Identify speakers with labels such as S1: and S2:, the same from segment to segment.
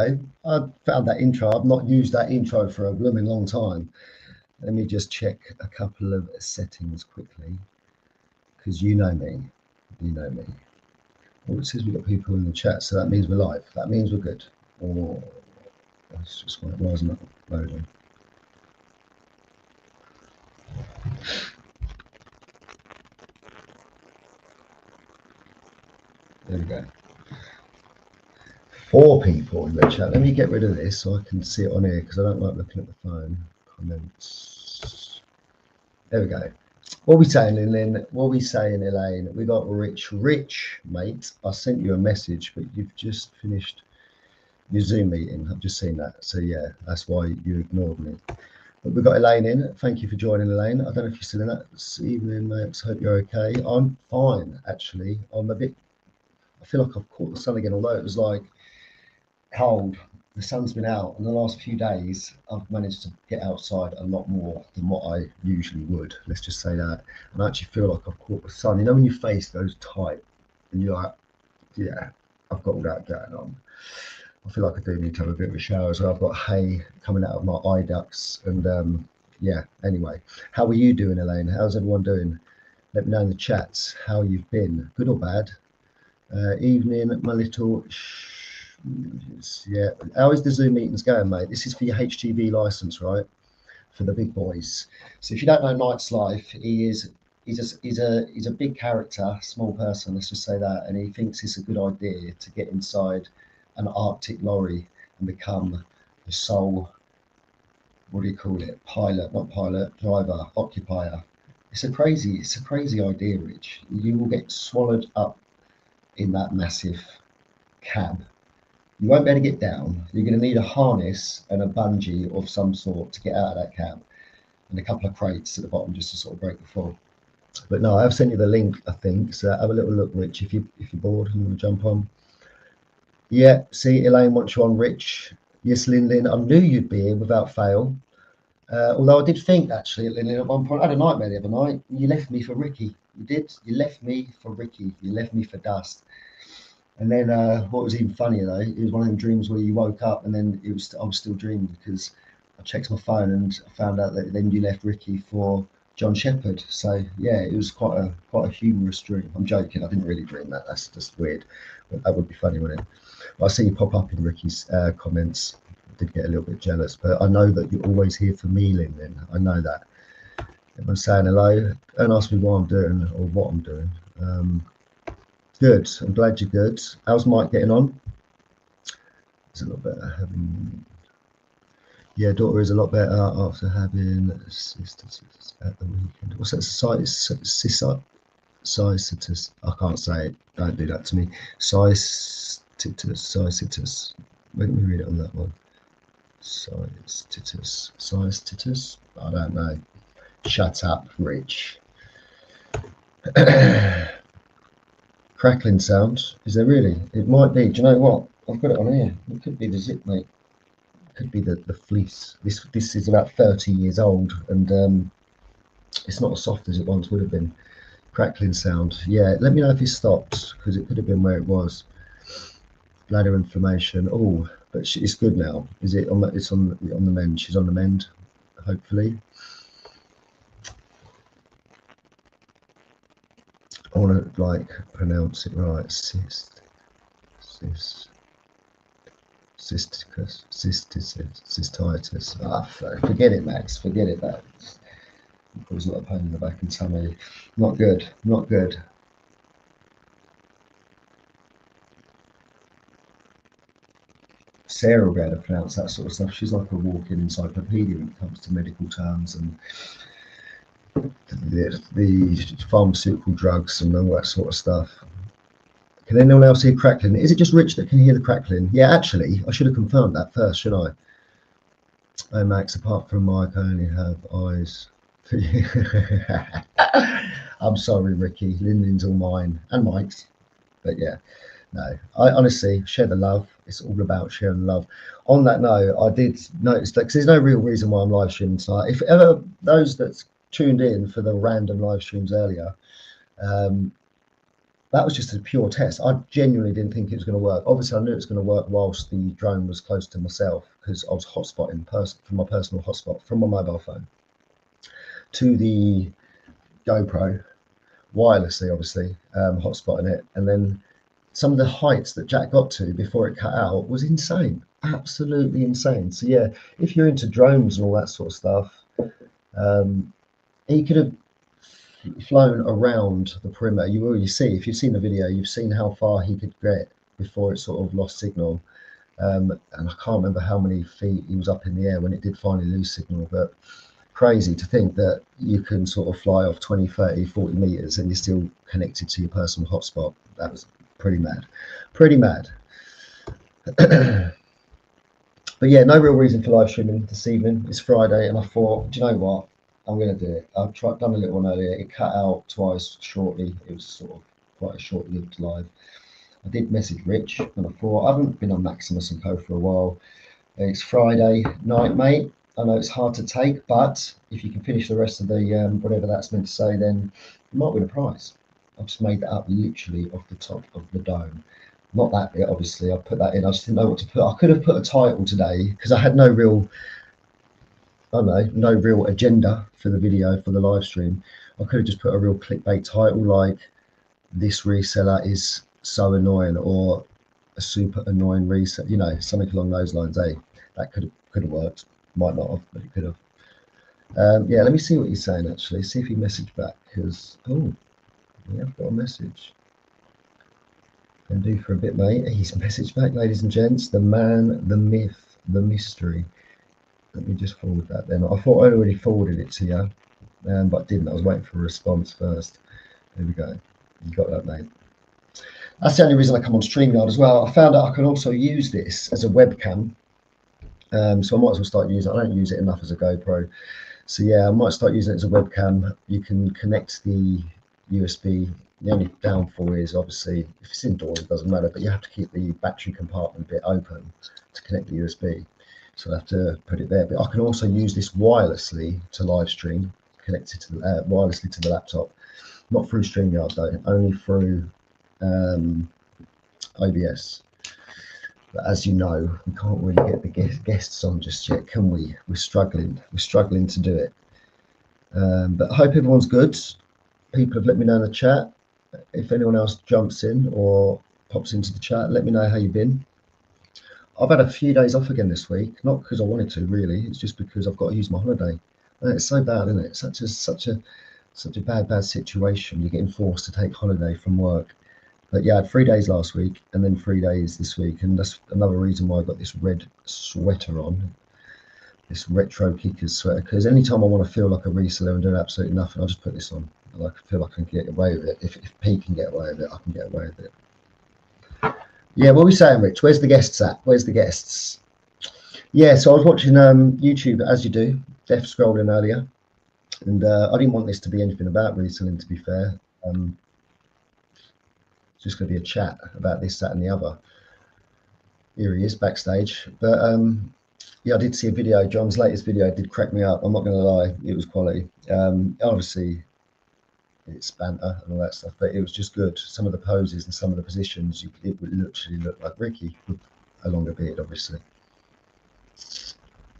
S1: go. I found that intro. I've not used that intro for a blooming long time. Let me just check a couple of settings quickly, because you know me. You know me. Oh, it says we've got people in the chat, so that means we're live. That means we're good. Oh, that's just why isn't it loading? There we go. 4 people in the chat. Let me get rid of this so I can see it on here, because I don't like looking at the phone. Comments. There we go. What are we saying, Lynn? What are we saying, Elaine? We got Rich. Rich, mate, I sent you a message, but you've just finished your Zoom meeting. I've just seen that. So, yeah, that's why you ignored me. But we've got Elaine in. Thank you for joining, Elaine. I don't know if you're still in that this evening, Max. Hope you're okay. I'm fine, actually. I feel like I've caught the sun again, although it was like cold. The sun's been out, and the last few days I've managed to get outside a lot more than what I usually would. Let's just say that. And I actually feel like I've caught the sun. You know when your face goes tight and you're like, yeah, I've got all that going on. I feel like I do need to have a bit of a shower as well. I've got hay coming out of my eye ducts, and yeah, anyway. How are you doing, Elaine? How's everyone doing? Let me know in the chats how you've been, good or bad. Evening, my little yeah. How is the Zoom meetings going, mate? This is for your HGV license, right? For the big boys. So if you don't know Knight's life, he's a big character, small person, let's just say that, and he thinks it's a good idea to get inside an Arctic lorry and become the sole, what do you call it? Pilot, not pilot, driver, occupier. It's a crazy idea, Rich. You will get swallowed up in that massive cab. You won't be able to get down. You're going to need a harness and a bungee of some sort to get out of that cab, and a couple of crates at the bottom just to sort of break the fall. But no, I've sent you the link, I think, so have a little look, Rich, if you're bored and you want to jump on. Yeah, see, Elaine wants you on, Rich. Yes, Lynn, I knew you'd be here without fail. Although I did think, actually, Lynn, at one point, I had a nightmare the other night. You left me for Ricky. You did. You left me for Ricky. You left me for Dust. And then what was even funnier, though, it was one of them dreams where you woke up and then I was still dreaming, because I checked my phone and I found out that then you left Ricky for John Shepherd. So, yeah, it was quite a humorous dream. I'm joking. I didn't really dream that. That's just weird. But that would be funny, wouldn't it? I see you pop up in Ricky's comments. I did get a little bit jealous, but I know that you're always here for me, Lynn. I know that. Everyone's saying hello. Don't ask me what I'm doing or what I'm doing. Good. I'm glad you're good. How's Mike getting on? It's a lot better having. Yeah, daughter is a lot better after having sisters at the weekend. What's that? Situs. I can't say it. Don't do that to me. Situs. Let me read it on that one. Situs. I don't know. Shut up, Rich. Crackling sound. Is there really? It might be. Do you know what? I've got it on here. It could be the zip, mate. It could be the fleece. This is about 30 years old, and it's not as soft as it once would have been. Crackling sound. Yeah, let me know if it stopped, because it could have been where it was. Bladder inflammation. Oh, but it's good now. Is it on? It's on the mend. She's on the mend, hopefully. I want to like pronounce it right. Cystitis. Ah, forget it, Max. Forget it. That causes a lot of pain in the back and tummy. Not good. Not good. Sarah will be able to pronounce that sort of stuff. She's like a walking encyclopedia when it comes to medical terms and the pharmaceutical drugs and all that sort of stuff. Can anyone else hear crackling? Is it just Rich that can hear the crackling? Yeah, actually, I should have confirmed that first, shouldn't I? Oh, Max, apart from Mike, I only have eyes for you. I'm sorry, Ricky. Lyndon's all mine and Mike's. But yeah, no, I honestly share the love. It's all about sharing love. On that note, I did notice that, because there's no real reason why I'm live streaming tonight. If ever those that's tuned in for the random live streams earlier, that was just a pure test. I genuinely didn't think it was going to work. Obviously, I knew it was going to work whilst the drone was close to myself, because I was hotspotting from my personal hotspot from my mobile phone to the GoPro wirelessly, obviously, hotspotting it. And then some of the heights that Jack got to before it cut out was insane, absolutely insane. So yeah, if you're into drones and all that sort of stuff, he could have flown around the perimeter. You already see, if you've seen the video, you've seen how far he could get before it sort of lost signal. And I can't remember how many feet he was up in the air when it did finally lose signal, but crazy to think that you can sort of fly off 20, 30, 40 meters and you're still connected to your personal hotspot. That was pretty mad. Pretty mad. But yeah, no real reason for live streaming this evening. It's Friday, and I thought, do you know what? I'm going to do it. I've done a little one earlier. It cut out twice shortly. It was sort of quite a short-lived live. I did message Rich, and I thought, I haven't been on Maxemus and Co for a while. It's Friday night, mate. I know it's hard to take, but if you can finish the rest of the whatever that's meant to say, then you might win a prize. I've just made that up literally off the top of the dome. Not that bit, obviously. I put that in. I just didn't know what to put. I could have put a title today because I had no real, I don't know, no real agenda for the video, for the live stream. I could have just put a real clickbait title like "This reseller is so annoying" or "A super annoying reseller," you know, something along those lines. That could have worked. Might not have, but it could have. Yeah, let me see what he's saying actually. See if he messaged back because we have got a message. Can do for a bit, mate. He's messaged back, ladies and gents. The man, the myth, the mystery. Let me just forward that then. I thought I'd already forwarded it to you, but I didn't. I was waiting for a response first. There we go. You got that, mate. That's the only reason I come on StreamYard as well. I found out I can also use this as a webcam. So I might as well start using it. I don't use it enough as a GoPro. So yeah, I might start using it as a webcam. You can connect the USB. The only downfall is obviously if it's indoors, it doesn't matter, but you have to keep the battery compartment bit open to connect the USB. So I have to put it there. But I can also use this wirelessly to live stream, connected to the wirelessly to the laptop, not through StreamYard though, only through OBS. But as you know, we can't really get the guests on just yet, can we? We're struggling. We're struggling to do it. But I hope everyone's good. People have let me know in the chat. If anyone else jumps in or pops into the chat, let me know how you've been. I've had a few days off again this week, not because I wanted to really, it's just because I've got to use my holiday. And it's so bad, isn't it? Such a bad situation. You're getting forced to take holiday from work. But yeah, I had 3 days last week and then 3 days this week, and that's another reason why I got this red sweater on, this retro kickers sweater, because anytime I want to feel like a reseller and doing absolutely nothing, I just put this on. And I feel like I can get away with it. If Pete can get away with it, I can get away with it. Yeah, what are we saying, Rich? Where's the guests at? Where's the guests? Yeah, so I was watching YouTube, as you do, death scrolling earlier, and I didn't want this to be anything about reselling, to be fair. It's just going to be a chat about this, that, and the other. Here he is backstage. But yeah, I did see a video. John's latest video did crack me up. I'm not going to lie, it was quality. Obviously, it's banter and all that stuff, but it was just good. Some of the poses and some of the positions, it would literally look like Ricky with a longer beard, obviously.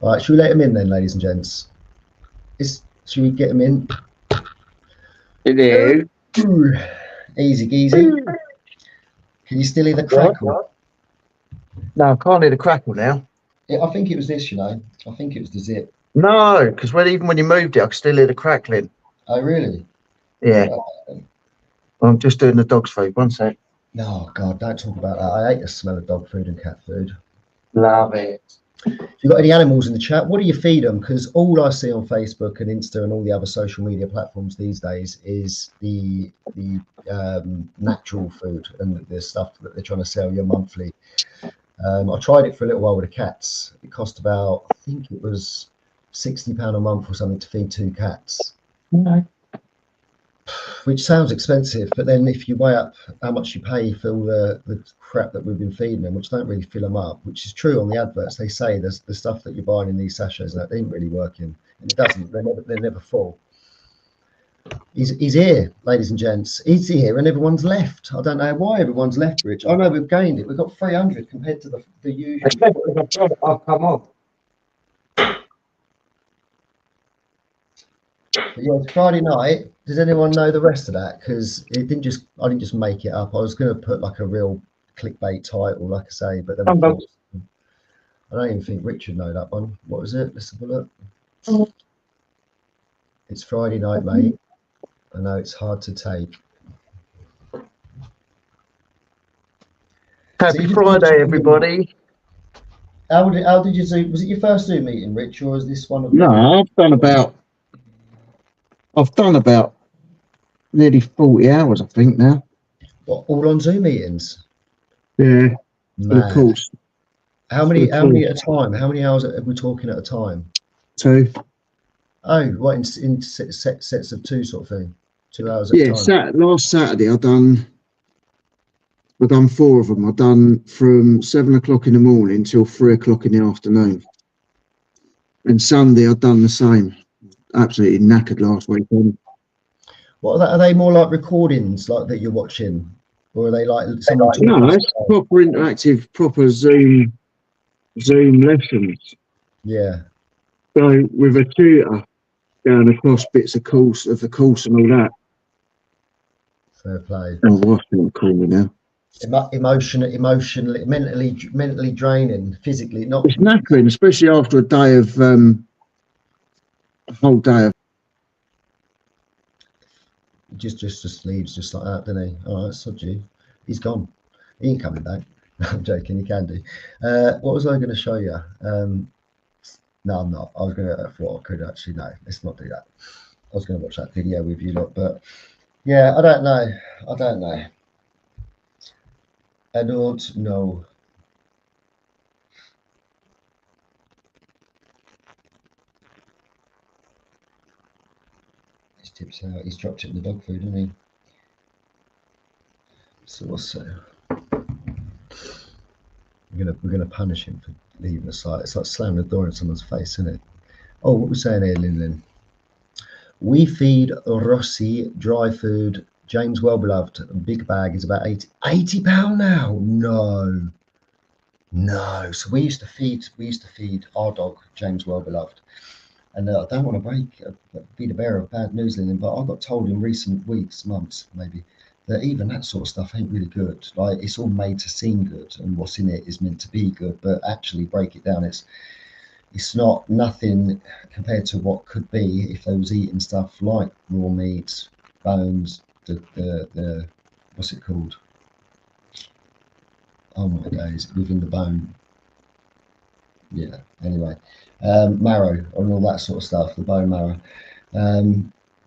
S1: All right, should we let him in then, ladies and gents? Should we get him in?
S2: It is.
S1: Easy geezy. Can you still hear the crackle?
S2: No, I can't hear the crackle now.
S1: Yeah, I think it was this, you know. I think it was the zip.
S2: No, because even when you moved it, I could still hear the crackling.
S1: Oh, really?
S2: Yeah. I'm just doing the dog's food. 1 sec.
S1: No, God, don't talk about that. I hate the smell of dog food and cat food.
S2: Love it.
S1: If you've got any animals in the chat, what do you feed them? Because all I see on Facebook and Insta and all the other social media platforms these days is the natural food and the stuff that they're trying to sell you monthly. I tried it for a little while with the cats. It cost about, I think it was £60 a month or something to feed 2 cats.
S2: No.
S1: Which sounds expensive, but then if you weigh up how much you pay for all the crap that we've been feeding them, which don't really fill them up, which is true on the adverts, they say there's the stuff that you're buying in these sachets that ain't really working, and it doesn't. They're never full. He's here, ladies and gents. He's here, and everyone's left. I don't know why everyone's left, Rich. I know we've gained it. We've got 300 compared to the usual.
S2: I've come off.
S1: But yeah, it's Friday night. Does anyone know the rest of that? Because I didn't just make it up. I was going to put like a real clickbait title, like I say, but then I thought, I don't even think Richard know that one. What was it? Let's have a look. It's Friday night, mate. I know it's hard to take.
S2: Happy Friday, everybody.
S1: How did you Zoom? Was it your first Zoom meeting, Rich, or is this one of
S2: No, I've done about nearly 40 hours, I think now.
S1: what, all on Zoom meetings?
S2: Yeah,
S1: Man.
S2: of course.
S1: How many at a time? How many hours are we talking at a time?
S2: 2.
S1: Oh, what, in sets of 2 sort of thing? 2 hours at a time?
S2: Yeah, last Saturday I've done 4 of them. I've done from 7 o'clock in the morning till 3 o'clock in the afternoon. And Sunday I've done the same. Absolutely knackered last weekend.
S1: What are they more like recordings like that you're watching? Or are they like someone talking?
S2: No, it's proper interactive, proper Zoom lessons.
S1: Yeah.
S2: So with a tutor going across bits of the course and all that.
S1: Fair play.
S2: Oh, what's going to call me now?
S1: Emotionally, mentally draining, physically not.
S2: It's knackering, especially after a whole day of.
S1: Just leaves just like that, doesn't he? All right, Sodgy. He's gone. He ain't coming back. I'm joking. He can do. What was I going to show you? No, I'm not. I was going to. What I could actually no. Let's not do that. I was going to watch that video with you lot, but yeah, I don't know. I don't know. His tips out. He's dropped it in the dog food, hasn't he? So what's that? We're gonna punish him for leaving the site. It's like slamming the door in someone's face, isn't it? Oh, what we're saying here, Lin. We feed Rossi dry food. James Wellbeloved, big bag is about 80 pound now. No. So we used to feed our dog James Wellbeloved, and I don't want to be the bearer of bad news, Lin, but I got told in recent weeks, months maybe, that even that sort of stuff ain't really good. Like, it's all made to seem good, and what's in it is meant to be good, but actually break it down, it's not nothing compared to what could be if they was eating stuff like raw meat, bones, the what's it called? Oh my days, within the bone. Yeah. Anyway, marrow and all that sort of stuff, the bone marrow.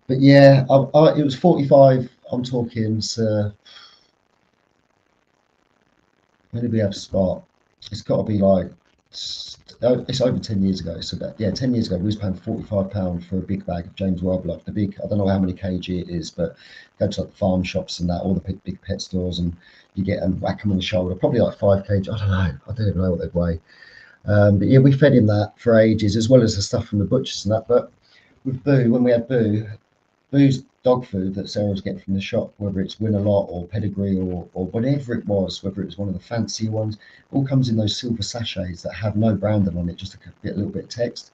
S1: But yeah, it was 45. I'm talking. So when did we have spot? It's got to be like. It's over 10 years ago. So that, yeah, 10 years ago, we was paying £45 for a big bag of James Wellbeloved. The big, I don't know how many kg it is, but go to like the farm shops and that, all the big pet stores, and you get them, whack them on the shoulder, probably like 5 kg. I don't know. I don't even know what they weigh. But yeah, we fed him that for ages, as well as the stuff from the butchers and that. But with Boo, when we had Boo's dog food that Sarah was getting from the shop, whether it's Win a Lot or Pedigree or whatever it was, whether it was one of the fancy ones, all comes in those silver sachets that have no branding on it, just a little bit of text.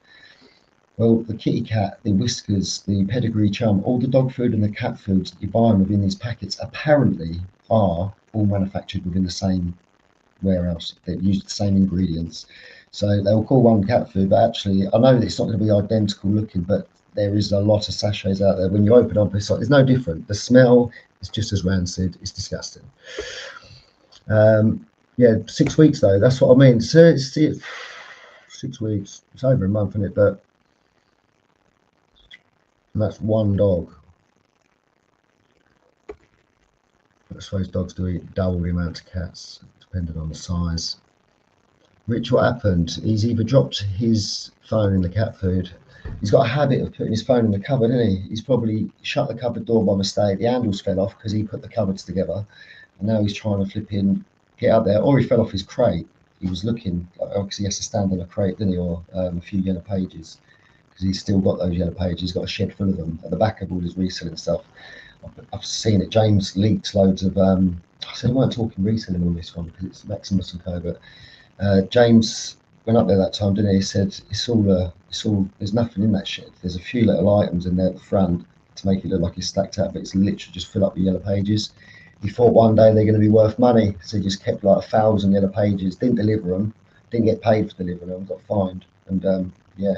S1: Well, the kitty cat, the Whiskers, the Pedigree Chum, all the dog food and the cat foods that you buy within these packets apparently are all manufactured within the same warehouse. They use the same ingredients. So they'll call one cat food, but actually, I know that it's not going to be identical looking, but there is a lot of sachets out there. When you open up, it's like there's no different. The smell is just as rancid. It's disgusting. Yeah, 6 weeks though. That's what I mean. So it's 6 weeks. It's over a month, isn't it? But and that's one dog. I suppose dogs do eat double the amount of cats, depending on the size. Rich, what happened? He's either dropped his phone in the cat food. He's got a habit of putting his phone in the cupboard, hasn't he? He's probably shut the cupboard door by mistake. The handles fell off because he put the cupboards together, and now he's trying to flip in, get out there. Or he fell off his crate. He was looking, obviously he has to stand on a crate, didn't he, or a few yellow pages. because he's still got those yellow pages. He's got a shed full of them at the back of all his reselling stuff. I've seen it. James leaked loads of. So we weren't talking reselling on this one because it's Maxemus and Co. But James went up there that time, didn't he? He said it's all. There's nothing in that shed. There's a few little items in there at the front to make it look like it's stacked out, but it's literally just fill up with yellow pages. He thought one day they're going to be worth money, so he just kept like 1,000 yellow pages. Didn't deliver them. Didn't get paid for delivering them. Got fined. And yeah,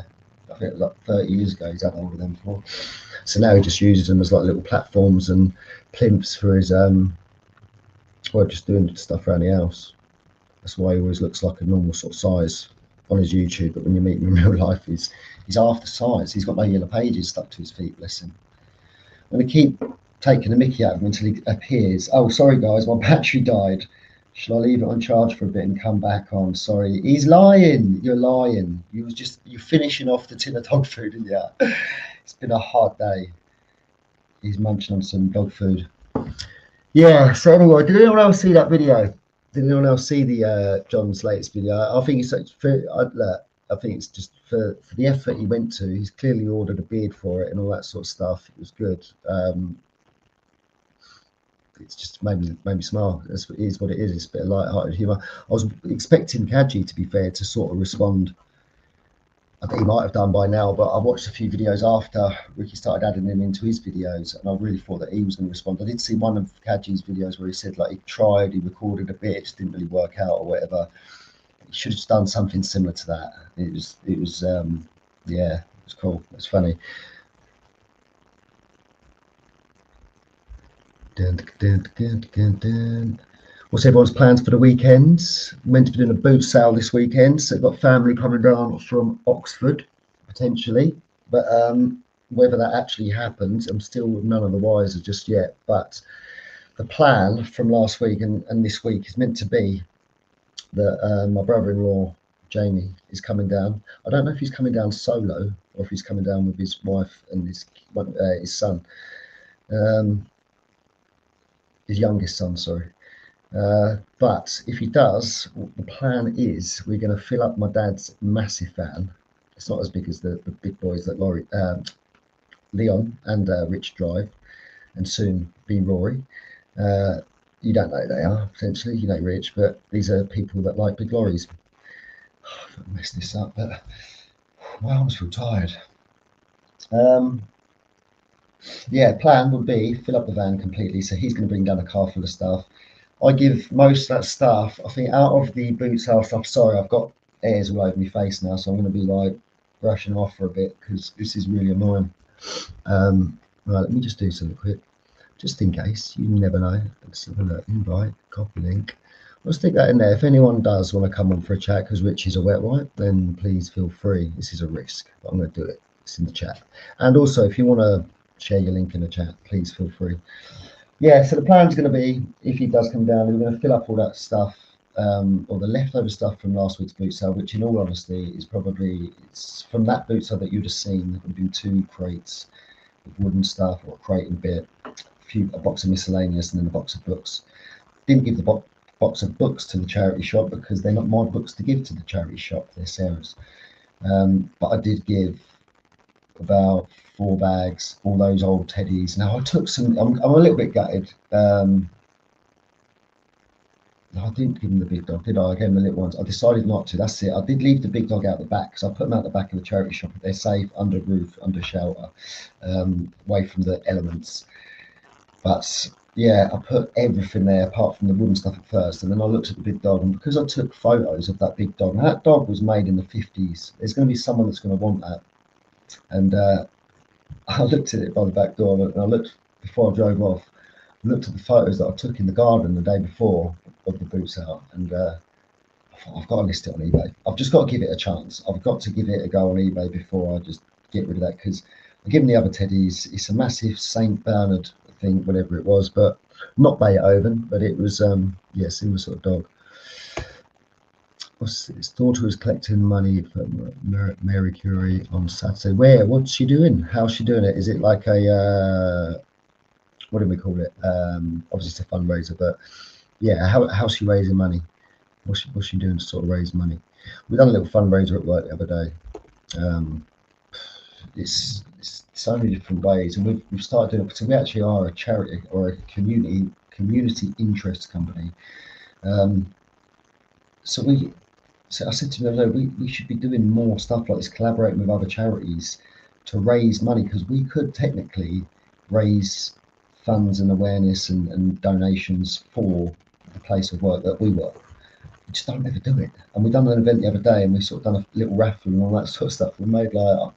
S1: I think it was like 30 years ago he's had hold of them for. So now he just uses them as like little platforms and plinths for his well, just doing stuff around the house. That's why he always looks like a normal sort of size on his YouTube, but when you meet him in real life, he's half the size. He's got no yellow pages stuck to his feet, bless him. I'm going to keep taking the mickey out of him until he appears. Oh, sorry guys, my battery died. Shall I leave it on charge for a bit and come back on? Sorry, he's lying. You're lying. You're finishing off the tin of dog food, isn't you? It's been a hard day. He's munching on some dog food. Yeah. So anyway, did anyone else see that video? Did anyone else see the John's latest video? I think it's I think it's just for the effort he went to. He's clearly ordered a beard for it and all that sort of stuff. It was good. It's just made me smile. It is what it is. It's a bit of light-hearted humour. I was expecting Kaji, to be fair, to sort of respond. I think he might have done by now, but I watched a few videos after Ricky started adding him into his videos, and I really thought that he was going to respond. I did see one of Kaji's videos where he said like he tried, he recorded a bit, it just didn't really work out or whatever. He should have done something similar to that. It was yeah, it was cool. It's funny. What's everyone's plans for the weekends? Meant to be doing a boot sale this weekend, so I've got family coming down from Oxford potentially, but whether that actually happens, I'm still none of the wiser just yet. But the plan from last week and this week is meant to be that my brother-in-law Jamie is coming down. I don't know if he's coming down solo or if he's coming down with his wife and his son. His youngest son, sorry. But if he does, the plan is we're going to fill up my dad's massive van. It's not as big as the big boys that Leon and Rich drive, and soon be Rory. You don't know who they are, potentially. You know Rich, but these are people that like big lorries. I messed this up, but my arms feel tired. Yeah, plan would be fill up the van completely. So he's going to bring down a car full of stuff. I give most of that stuff, I think, out of the boot sale stuff. Sorry, I've got hairs all over my face now, so I'm going to be like brushing off for a bit because this is really annoying. Right, let me just do something quick, just in case. You never know. Let's have a look. Invite, copy link. I'll stick that in there. If anyone does want to come on for a chat because Rich is a wet wipe, then please feel free. This is a risk, but I'm going to do it. It's in the chat. And also, if you want to share your link in the chat, please feel free. Yeah, so the plan's going to be, if he does come down, we're going to fill up all that stuff, or the leftover stuff from last week's boot sale, which in all honesty is probably, it's from that boot sale that you'd have seen, there would have been 2 crates of wooden stuff, or a crate and bit, a box of miscellaneous, and then a box of books. Didn't give the box of books to the charity shop because they're not my books to give to the charity shop, they're Sarah's. But I did give about 4 bags, all those old teddies. Now I took some, I'm a little bit gutted. I didn't give him the big dog, did I? I gave him the little ones. I decided not to, that's it. I did leave the big dog out the back, because I put them out the back of the charity shop. They're safe, under roof, under shelter, away from the elements. But yeah, I put everything there apart from the wooden stuff at first, and then I looked at the big dog, and because I took photos of that big dog, and that dog was made in the 50s, there's going to be someone that's going to want that. And I looked at it by the back door, and I looked before I drove off, looked at the photos that I took in the garden the day before of the boot sale, and I thought, I've got to list it on eBay. I've just got to give it a chance. I've got to give it a go on eBay before I just get rid of that, because I give them the other teddies. It's a massive St. Bernard thing, whatever it was, but not Beethoven, but it was yeah, similar sort of dog. His daughter was collecting money for Mary Curie on Saturday. Where? What's she doing? How's she doing it? Is it like a what do we call it? Obviously it's a fundraiser, but yeah, how's she raising money? What's she doing to sort of raise money? We done a little fundraiser at work the other day. it's so many different ways, and we've started doing it. So we actually are a charity or a community interest company. So I said to them, no, we should be doing more stuff like this, collaborating with other charities to raise money, because we could technically raise funds and awareness and donations for the place of work that we work. We just don't ever do it. And we done an event the other day, and we sort of done a little raffle and all that sort of stuff. We made like,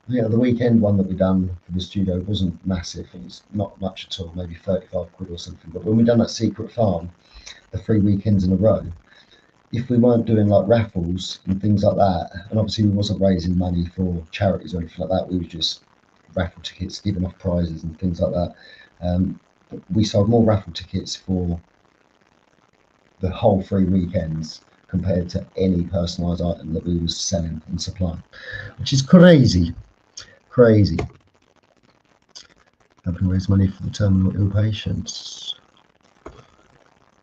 S1: the weekend one that we done for the studio wasn't massive. It was not much at all, maybe 35 quid or something. But when we done that secret farm, the 3 weekends in a row, if we weren't doing like raffles and things like that, and obviously we wasn't raising money for charities or anything like that, we were just raffle tickets, giving off prizes and things like that. We sold more raffle tickets for the whole 3 weekends compared to any personalised item that we was selling and supplying, which is crazy. Helping raise money for the terminal ill patients.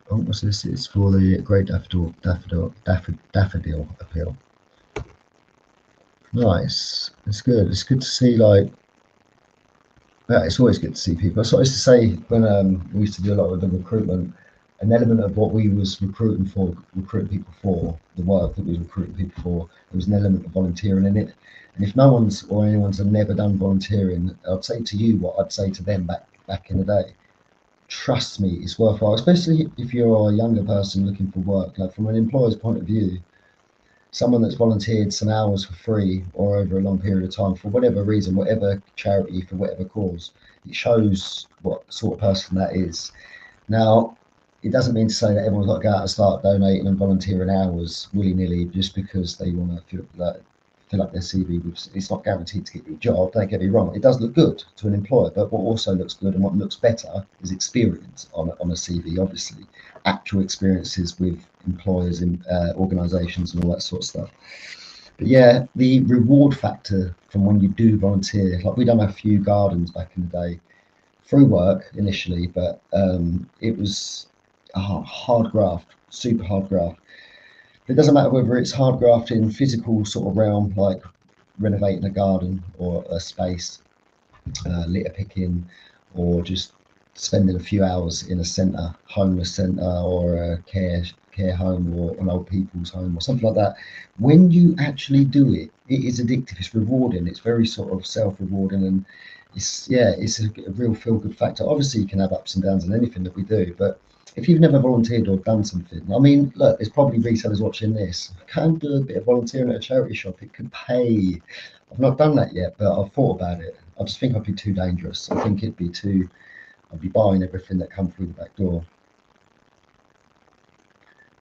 S1: Oh, what's this? It's for the Great Daffodil Appeal. Nice. It's good. It's good to see, like, yeah, it's always good to see people. So I used to say when we used to do a lot of the recruitment, an element of what we was recruiting people for, the work that we was recruiting people for, there was an element of volunteering in it. And if no one's or anyone's never done volunteering, I'd say to you what I'd say to them back in the day. Trust me, it's worthwhile, especially if you're a younger person looking for work. Like, from an employer's point of view, someone that's volunteered some hours for free or over a long period of time for whatever reason, whatever charity, for whatever cause, it shows what sort of person that is. Now, it doesn't mean to say that everyone's got to go out and start donating and volunteering hours willy-nilly just because they want to fill up their CV. It's not guaranteed to get you a job, don't get me wrong. It does look good to an employer, but what also looks good and what looks better is experience on a CV, obviously. Actual experiences with employers and organisations and all that sort of stuff. But yeah, the reward factor from when you do volunteer, like we done a few gardens back in the day through work initially, but it was a hard graft, super hard graft. It doesn't matter whether it's hard graft in physical sort of realm, like renovating a garden or a space, litter picking, or just spending a few hours in a centre, homeless centre, or a care home, or an old people's home, or something like that. When you actually do it, it is addictive. It's rewarding. It's very sort of self-rewarding, and it's a real feel-good factor. Obviously, you can have ups and downs in anything that we do, but if you've never volunteered or done something, I mean, look, there's probably resellers watching this. Can do a bit of volunteering at a charity shop. It could pay. I've not done that yet, but I've thought about it. I just think I'd be too dangerous. I think I'd be buying everything that come through the back door.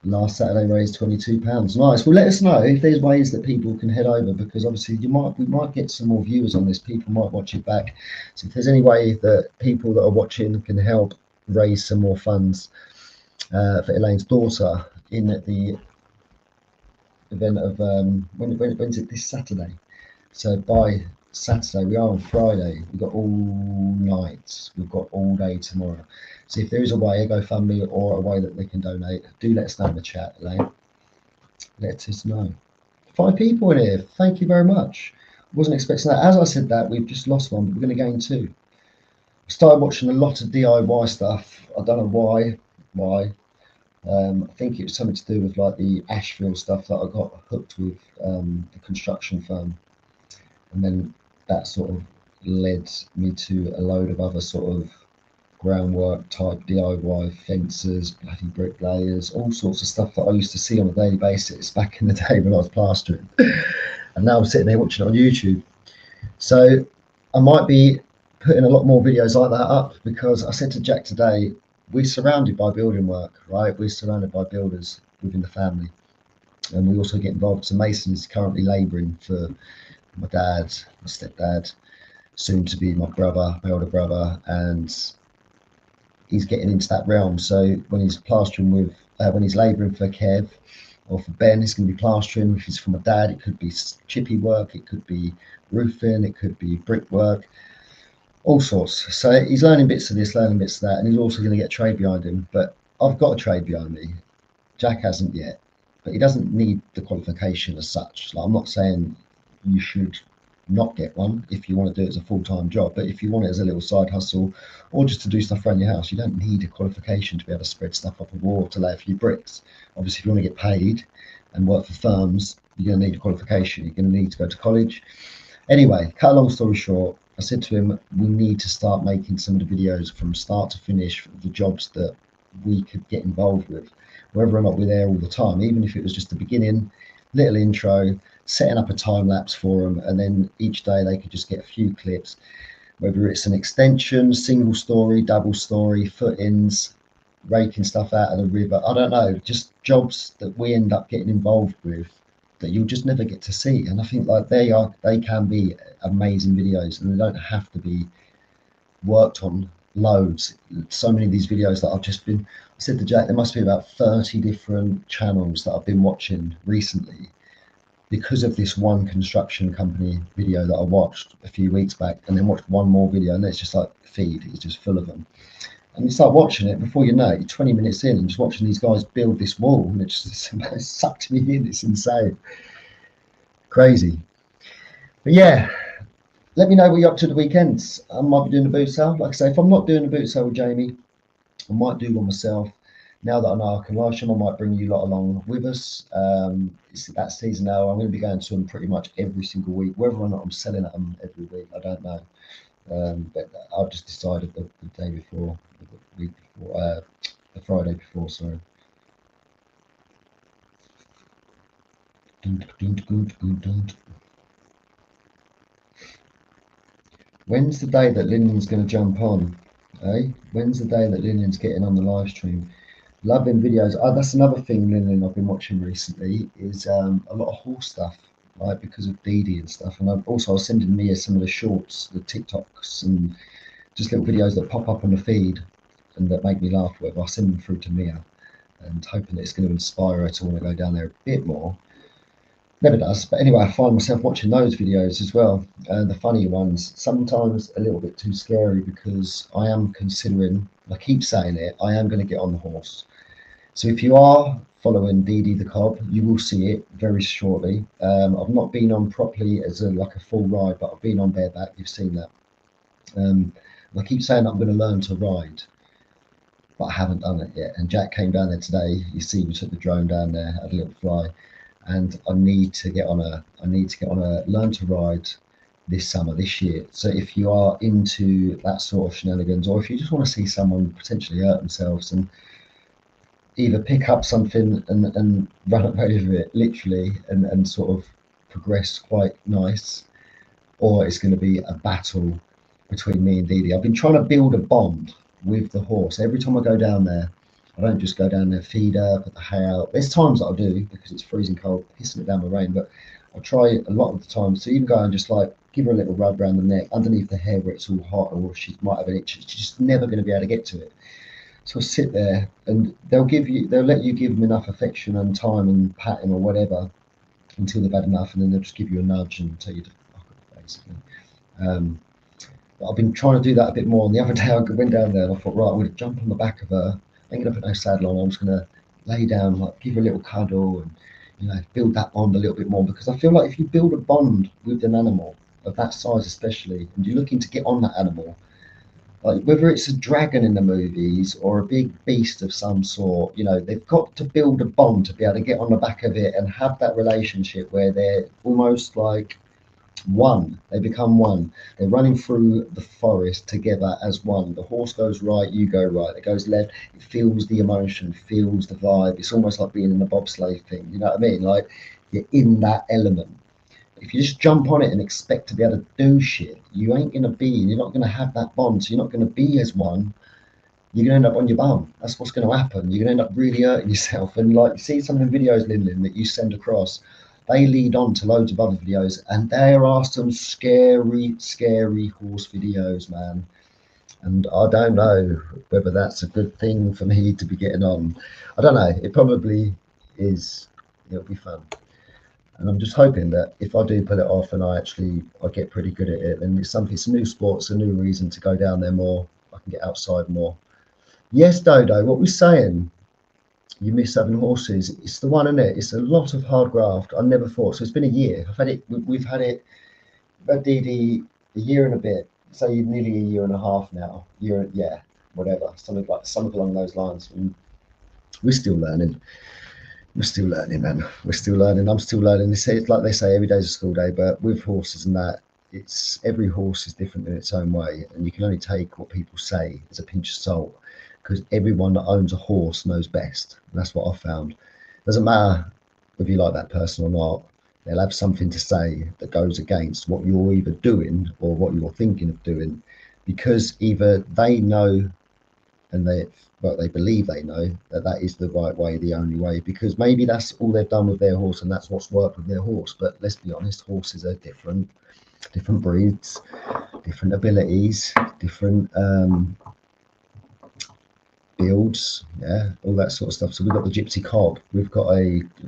S1: Last Saturday raised £22. Nice. Well, let us know if there's ways that people can head over, because obviously we might get some more viewers on this. People might watch it back. So if there's any way that people that are watching can help raise some more funds for Elaine's daughter in the event of when's it, this Saturday? So by Saturday, we are on Friday, we've got all night, we've got all day tomorrow. So if there is a way, a GoFundMe or a way that they can donate, do let us know in the chat, Elaine. Let us know. 5 people in here, thank you very much. Wasn't expecting that. As I said that, we've just lost one, but we're going to gain 2. Started watching a lot of DIY stuff. I don't know why. I think it was something to do with like the Asheville stuff that I got hooked with the construction firm, and then that sort of led me to a load of other sort of groundwork type DIY, fences, bloody bricklayers, all sorts of stuff that I used to see on a daily basis back in the day when I was plastering. And now I'm sitting there watching it on YouTube. So I might be putting a lot more videos like that up, because I said to Jack today, we're surrounded by building work, right? We're surrounded by builders within the family, and we also get involved. So Mason is currently labouring for my dad, my stepdad, soon to be my brother, my older brother, and he's getting into that realm. So when he's plastering with, when he's labouring for Kev or for Ben, it's going to be plastering. If it's for my dad, it could be chippy work, it could be roofing, it could be brickwork, all sorts. So he's learning bits of this, learning bits of that, and he's also going to get a trade behind him. But I've got a trade behind me. Jack hasn't yet, but he doesn't need the qualification as such. Like, I'm not saying you should not get one if you want to do it as a full-time job. But if you want it as a little side hustle or just to do stuff around your house, you don't need a qualification to be able to spread stuff up a wall to lay a few bricks. Obviously, if you want to get paid and work for firms, you're going to need a qualification. You're going to need to go to college. Anyway, cut a long story short, I said to him, we need to start making some of the videos from start to finish for the jobs that we could get involved with, whether or not we're there all the time, even if it was just the beginning, little intro, setting up a time lapse for them, and then each day they could just get a few clips, whether it's an extension, single story, double story, footings, raking stuff out of the river, I don't know, just jobs that we end up getting involved with that you'll just never get to see. And I think like they can be amazing videos, and they don't have to be worked on loads. So many of these videos that I've just been, I said to Jack, there must be about 30 different channels that I've been watching recently because of this one construction company video that I watched a few weeks back, and then watched one more video, and it's just like the feed is just full of them. And you start watching it, before you know it, you're 20 minutes in and just watching these guys build this wall, and it just sucked me in. It's insane. Crazy. But yeah, let me know what you're up to the weekends. I might be doing a boot sale. Like I say, if I'm not doing a boot sale with Jamie, I might do one myself. Now that I know I can live stream, I might bring you lot along with us. It's that season now. I'm going to be going to them pretty much every single week. Whether or not I'm selling at them every week, I don't know. But I've just decided the day before, the week before, the Friday before, sorry. When's the day that Lyndon's going to jump on? Eh? When's the day that Lyndon's getting on the live stream? Love them videos. Oh, that's another thing, Lyndon, I've been watching recently is a lot of horse stuff, right? Because of Dee Dee and stuff. And I was sending Mia some of the shorts, the TikToks, and just little videos that pop up on the feed and that make me laugh. Whatever, I send them through to Mia, and hoping that it's going to inspire her to want to go down there a bit more. Never does, but anyway, I find myself watching those videos as well, the funny ones, sometimes a little bit too scary, because I am considering, I keep saying it, I am going to get on the horse. So if you are following Dee Dee the Cob, you will see it very shortly. I've not been on properly as like a full ride, but I've been on bareback, you've seen that. I keep saying I'm going to learn to ride, but I haven't done it yet. And Jack came down there today, you see we took the drone down there, had a little fly. And I need to get on a learn to ride this summer, this year. So if you are into that sort of shenanigans, or if you just want to see someone potentially hurt themselves, and either pick up something and run away with it literally and sort of progress quite nice, or it's going to be a battle between me and Dee Dee. I've been trying to build a bond with the horse. Every time I go down there, I don't just go down there, feed her, put the hay out. There's times that I do because it's freezing cold, pissing it down the rain, but I try a lot of the time to even go and just like give her a little rub around the neck, underneath the hair where it's all hot, or she might have an itch. She's just never going to be able to get to it. So I sit there, and they'll let you give them enough affection and time and patting or whatever until they've had enough, and then they'll just give you a nudge and tell you to fuck off, basically. But I've been trying to do that a bit more. And the other day I went down there and I thought, right, I'm going to jump on the back of her. I ain't gonna put no saddle on. I'm just gonna lay down, like give her a little cuddle, and build that bond a little bit more. Because I feel like if you build a bond with an animal of that size, especially, and you're looking to get on that animal, like whether it's a dragon in the movies or a big beast of some sort, they've got to build a bond to be able to get on the back of it and have that relationship where they're almost like one. They become one. They're running through the forest together as one. The horse goes right, you go right. It goes left. It feels the emotion, feels the vibe. It's almost like being in a bobsleigh thing. You know what I mean? Like you're in that element. If you just jump on it and expect to be able to do shit, you ain't gonna be. You're not gonna have that bond. So you're not gonna be as one. You're gonna end up on your bum. That's what's gonna happen. You're gonna end up really hurting yourself. And like you see some of the videos, Lyndon, that you send across, they lead on to loads of other videos, and there are some scary, scary horse videos, man. And I don't know whether that's a good thing for me to be getting on. I don't know. It probably is. It'll be fun. And I'm just hoping that if I do pull it off and I get pretty good at it, then it's a new sport, it's a new reason to go down there more. I can get outside more. Yes, Dodo, what we're saying? You miss having horses. It's the one, isn't it? It's a lot of hard graft. I never thought. So it's been a year. We've had it But Dee, a year and a bit, so you're nearly a year and a half now. Yeah, whatever, something along those lines. And we're still learning. We're still learning, man. We're still learning. I'm still learning. It's like they say, every day's a school day. But with horses and that, it's every horse is different in its own way, and you can only take what people say as a pinch of salt, because everyone that owns a horse knows best. And that's what I've found. Doesn't matter if you like that person or not. They'll have something to say that goes against what you're either doing or what you're thinking of doing, because either they know and they believe they know that that is the right way, the only way, because maybe that's all they've done with their horse and that's what's worked with their horse. But let's be honest, horses are different breeds, different abilities, different builds, yeah, all that sort of stuff. So we've got the gypsy cob. We've got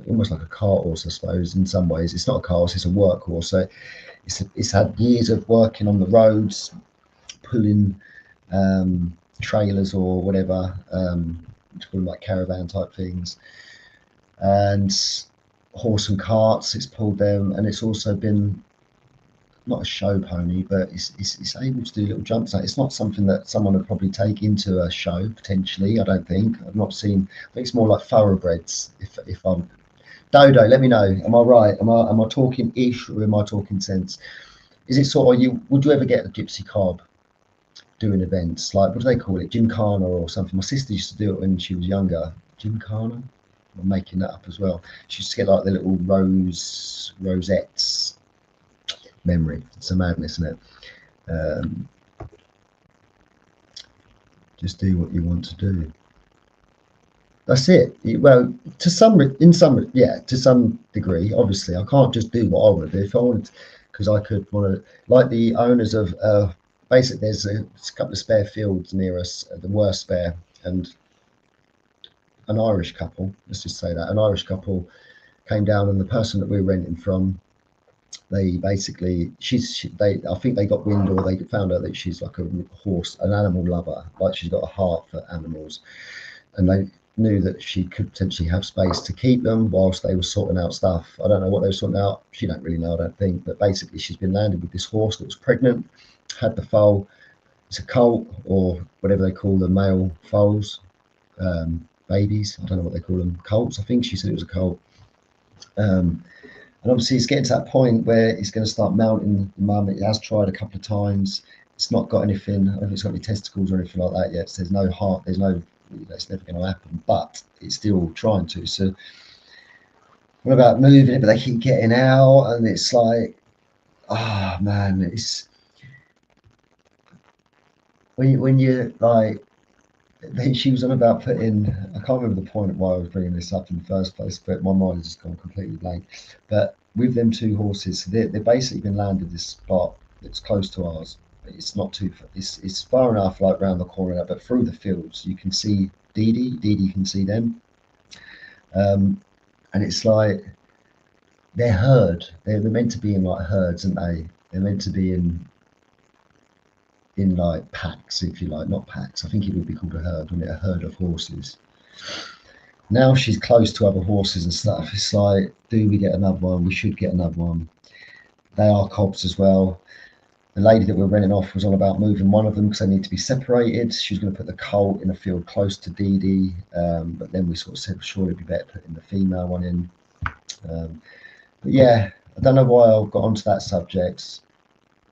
S1: almost like a cart horse, I suppose, in some ways. It's not a cart horse, it's a work horse. So it's had years of working on the roads, pulling trailers or whatever, like caravan type things, and horse and carts. It's pulled them, and it's also been not a show pony, but it's able to do little jumps. It's not something that someone would probably take into a show potentially. I don't think. I've not seen. I think it's more like thoroughbreds. If I'm Dodo, let me know. Am I right? Am I talking ish or am I talking sense? Is it sort of would you ever get a gypsy cob doing events like, what do they call it, gymkhana or something? My sister used to do it when she was younger. Gymkhana? I'm making that up as well. She used to get like the little rosettes. Memory. It's a madness, isn't it? Just do what you want to do. That's it. Well, to some degree. Obviously, I can't just do what I want to do. If I wanted, because I could want to, like the owners of basically, there's a couple of spare fields near us, the worst spare, and an Irish couple, let's just say that, an Irish couple came down, and the person that we were renting from, they basically, I think they got wind, or they found out that she's like an animal lover, like she's got a heart for animals, and they knew that she could potentially have space to keep them whilst they were sorting out stuff. I don't know what they were sorting out. She don't really know, I don't think, but basically she's been landed with this horse that was pregnant, had the foal. It's a colt, or whatever they call the male foals, babies. I don't know what they call them. Colts, I think she said it was a colt. And obviously it's getting to that point where it's going to start mounting the mum. It has tried a couple of times. It's not got anything. I don't think it's got any testicles or anything like that yet. So there's no heart. It's never going to happen. But it's still trying to. So what about moving it? But they keep getting out, and it's like, oh man, it's when you're like. She was on about putting, I can't remember the point of why I was bringing this up in the first place, but my mind has just gone completely blank. But with them two horses, they've basically been landed this spot that's close to ours. It's not too, it's far enough, like round the corner, but through the fields you can see Dee can see them, and it's like they're herd. They're meant to be in like herds, aren't they? They're meant to be in like packs, if you like, not packs. I think it would be called a herd, wouldn't it? A herd of horses. Now she's close to other horses and stuff. It's like, do we get another one? We should get another one. They are cobs as well. The lady that we're renting off was on about moving one of them because they need to be separated. She was going to put the colt in a field close to Dee, but then we sort of said, surely it'd be better putting the female one in. But yeah, I don't know why I got onto that subject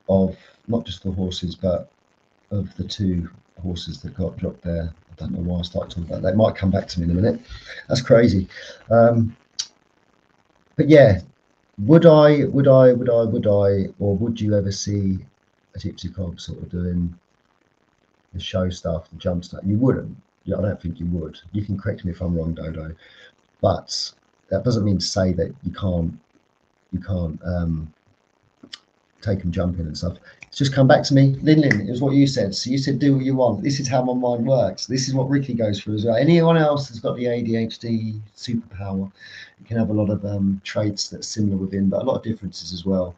S1: of not just the horses, but of the two horses that got dropped there. I don't know why I started talking about that. It might come back to me in a minute. That's crazy. But yeah, would I, or would you ever see a gypsy cob sort of doing the show stuff, the jump stuff? You wouldn't. Yeah, I don't think you would. You can correct me if I'm wrong, Dodo. But that doesn't mean to say that you can't take them jumping and stuff. It's just come back to me. Lin, it was what you said. So you said do what you want. This is how my mind works. This is what Ricky goes through as well. Anyone else has got the ADHD superpower, you can have a lot of traits that are similar within, but a lot of differences as well.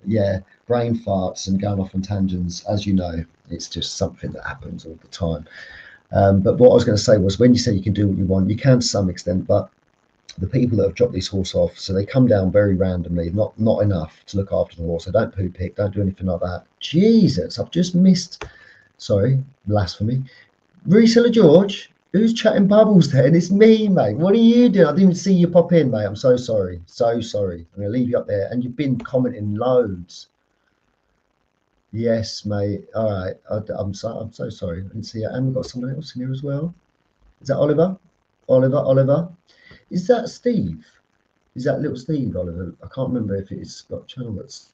S1: Yeah, brain farts and going off on tangents, as you know, it's just something that happens all the time. But what I was going to say was, when you say you can do what you want, you can to some extent, but the people that have dropped this horse off, so they come down very randomly, not enough to look after the horse. They don't poo pick, don't do anything like that. Jesus, I've just missed, sorry, blasphemy. Reseller George, who's chatting bubbles then? It's me, mate. What are you doing? I didn't even see you pop in, mate. I'm so sorry. So sorry. I'm going to leave you up there. And you've been commenting loads. Yes, mate. All right. I'm so sorry. I didn't see it. And we've got someone else in here as well. Is that Oliver? Oliver. Is that Steve? Is that little Steve, Oliver? I can't remember if it's got a channel that's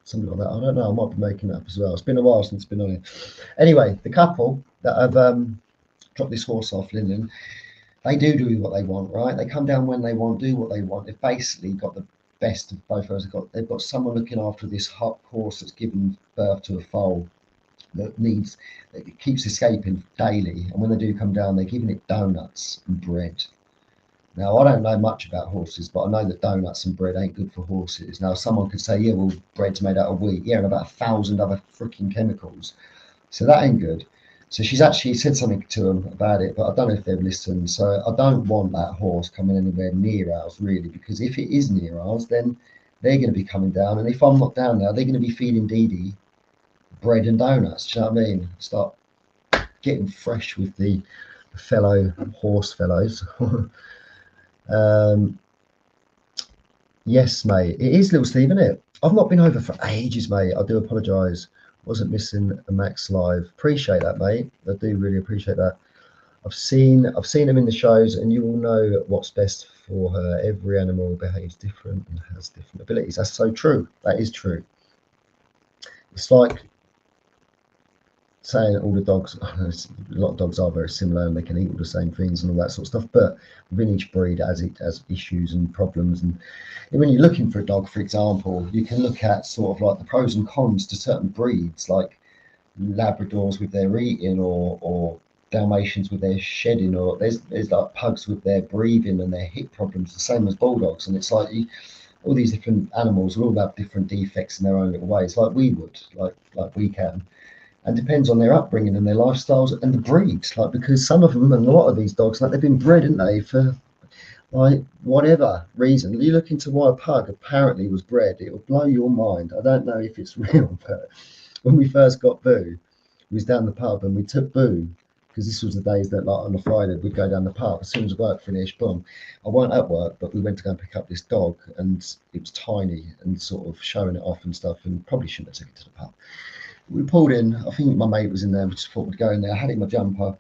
S1: something like that. I don't know. I might be making it up as well. It's been a while since it's been on here. Anyway, the couple that have dropped this horse off, Linden, they do what they want, right? They come down when they want, do what they want. They've basically got the best of both worlds. They've got someone looking after this hot horse that's given birth to a foal that keeps escaping daily. And when they do come down, they're giving it donuts and bread. Now, I don't know much about horses, but I know that donuts and bread ain't good for horses. Now, someone could say, yeah, well, bread's made out of wheat. Yeah, and about 1,000 other freaking chemicals. So that ain't good. So she's actually said something to them about it, but I don't know if they've listened. So I don't want that horse coming anywhere near ours, really, because if it is near ours, then they're going to be coming down. And if I'm not down there, they're going to be feeding Dee Dee bread and donuts. Do you know what I mean? Start getting fresh with the fellow horse fellows. Yes, mate. It is little Steve, isn't it? I've not been over for ages, mate. I do apologise. Wasn't missing a Max live. Appreciate that, mate. I do really appreciate that. I've seen them in the shows, and you all know what's best for her. Every animal behaves different and has different abilities. That's so true. That is true. It's like saying all the dogs, a lot of dogs are very similar and they can eat all the same things and all that sort of stuff, but within each breed as it has issues and problems. And when you're looking for a dog, for example, you can look at sort of like the pros and cons to certain breeds, like Labradors with their eating, or Dalmatians with their shedding, or there's like pugs with their breathing and their hip problems, the same as bulldogs. And it's like all these different animals will all have different defects in their own little ways, like we would, like we can. And depends on their upbringing and their lifestyles and the breeds, like, because some of them, and a lot of these dogs, like, they've been bred, haven't they, for like whatever reason. You look into why a pug apparently was bred, it will blow your mind. I don't know if it's real, but when we first got Boo, we was down the pub and we took Boo, because this was the days that, like, on a Friday we'd go down the pub as soon as work finished, boom. I weren't at work, but we went to go and pick up this dog, and it was tiny and sort of showing it off and stuff, and probably shouldn't have taken it to the pub. We pulled in. I think my mate was in there. We just thought we'd go in there. I had it in my jumper,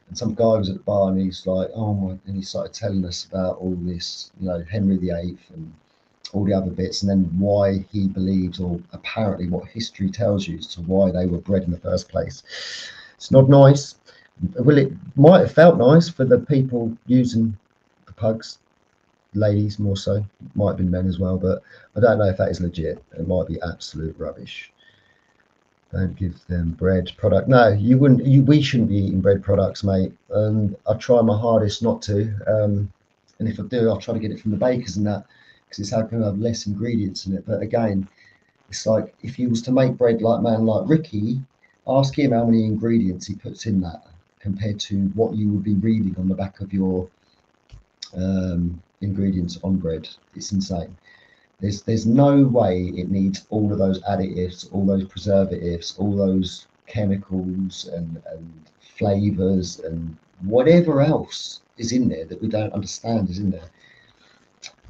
S1: and some guy was at the bar, and he's like, "Oh my!" And he started telling us about all this, you know, Henry VIII and all the other bits, and then why he believes, or apparently what history tells you as to why they were bred in the first place. It's not nice. Well, it might have felt nice for the people using the pugs, ladies more so. Might have been men as well, but I don't know if that is legit. It might be absolute rubbish. Don't give them bread product. No, you wouldn't. We shouldn't be eating bread products, mate. And I try my hardest not to. And if I do, I'll try to get it from the bakers and that, because it's how can I have less ingredients in it. But again, it's like if you was to make bread like man like Ricky, ask him how many ingredients he puts in that compared to what you would be reading on the back of your ingredients on bread. It's insane. There's no way it needs all of those additives, all those preservatives, all those chemicals and flavors and whatever else is in there that we don't understand is in there.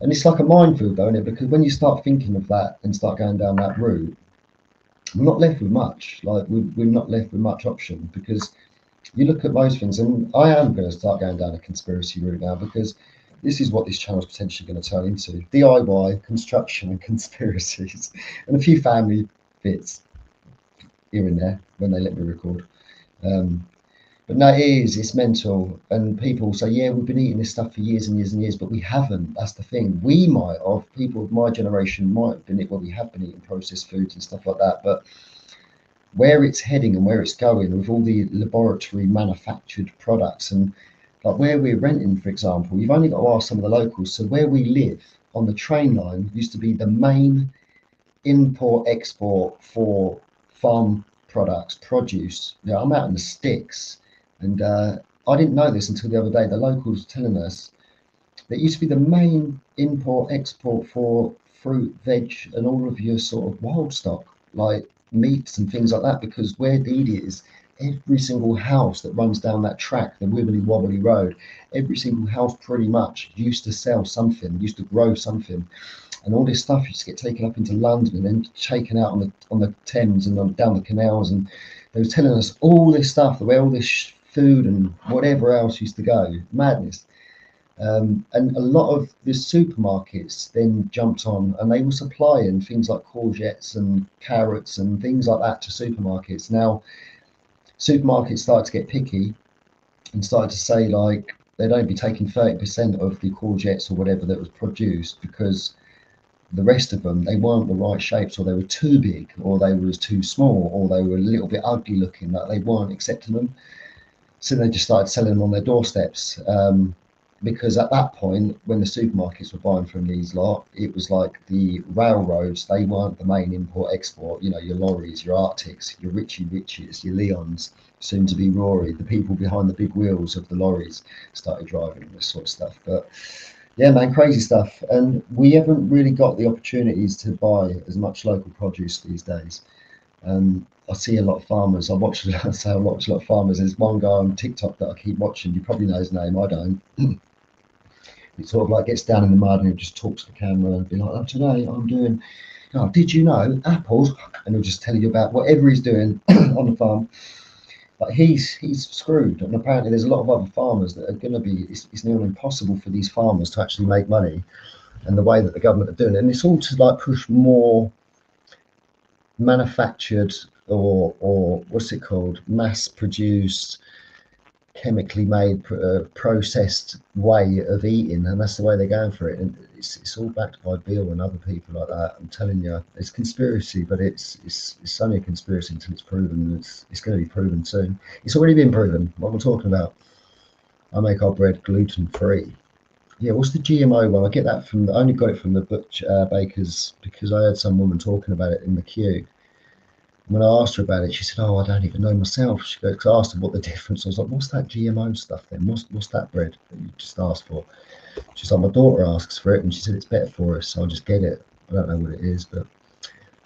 S1: And it's like a minefield, though, isn't it? Because when you start thinking of that and start going down that route, we're not left with much. Like we're not left with much option, because you look at most things, and I am going to start going down a conspiracy route now, because this is what this channel is potentially going to turn into: DIY, construction, and conspiracies, and a few family bits here and there when they let me record. But no, it's mental. And people say, yeah, we've been eating this stuff for years and years and years, but we haven't. That's the thing. We might have, people of my generation might have been it, well, we have been eating processed foods and stuff like that, but where it's heading and where it's going with all the laboratory manufactured products, and like where we're renting, for example, you've only got to ask some of the locals. So where we live on the train line used to be the main import export for farm products, produce. You know, I'm out in the sticks, and I didn't know this until the other day. The locals were telling us that used to be the main import export for fruit, veg, and all of your sort of wild stock, like meats and things like that. Because where Dede is, every single house that runs down that track, the wibbly wobbly road, every single house pretty much used to sell something, used to grow something, and all this stuff used to get taken up into London and then taken out on the Thames and down the canals. And they were telling us all this stuff, where all this food and whatever else used to go. Madness. And a lot of the supermarkets then jumped on, and they were supplying things like courgettes and carrots and things like that to supermarkets. Now, supermarkets started to get picky and started to say, like, they'd only be taking 30% of the courgettes or whatever that was produced, because the rest of them, they weren't the right shapes, or they were too big, or they were too small, or they were a little bit ugly looking, that they weren't accepting them. So they just started selling them on their doorsteps. Because at that point, when the supermarkets were buying from these lot, it was like the railroads, they weren't the main import-export. You know, your lorries, your Arctics, your Richie Riches, your Leons, soon to be Rory, the people behind the big wheels of the lorries started driving this sort of stuff. But yeah, man, crazy stuff. And we haven't really got the opportunities to buy as much local produce these days. I see a lot of farmers. I watch a lot of farmers. There's one guy on TikTok that I keep watching. You probably know his name. I don't. He sort of like gets down in the mud and he just talks to the camera and be like, "Oh, today I'm doing, oh, did you know apples?" And he'll just tell you about whatever he's doing on the farm. But he's screwed. And apparently there's a lot of other farmers that are going to be, it's nearly impossible for these farmers to actually make money. And the way that the government are doing it, and it's all to like push more manufactured or what's it called, mass produced, chemically made, processed way of eating, and that's the way they're going for it. And it's all backed by Bill and other people like that. I'm telling you, it's conspiracy, but it's only a conspiracy until it's proven. It's going to be proven soon. It's already been proven. What we're talking about. I make our bread gluten free. Yeah, what's the GMO one? I get that from I only got it from the bakers, because I heard some woman talking about it in the queue. When I asked her about it, she said, "Oh, I don't even know myself." She goes, 'cause I asked her what the difference was. Like, "What's that GMO stuff then? What's that bread that you just asked for?" She's like, "My daughter asks for it, and she said it's better for us, so I'll just get it." I don't know what it is, but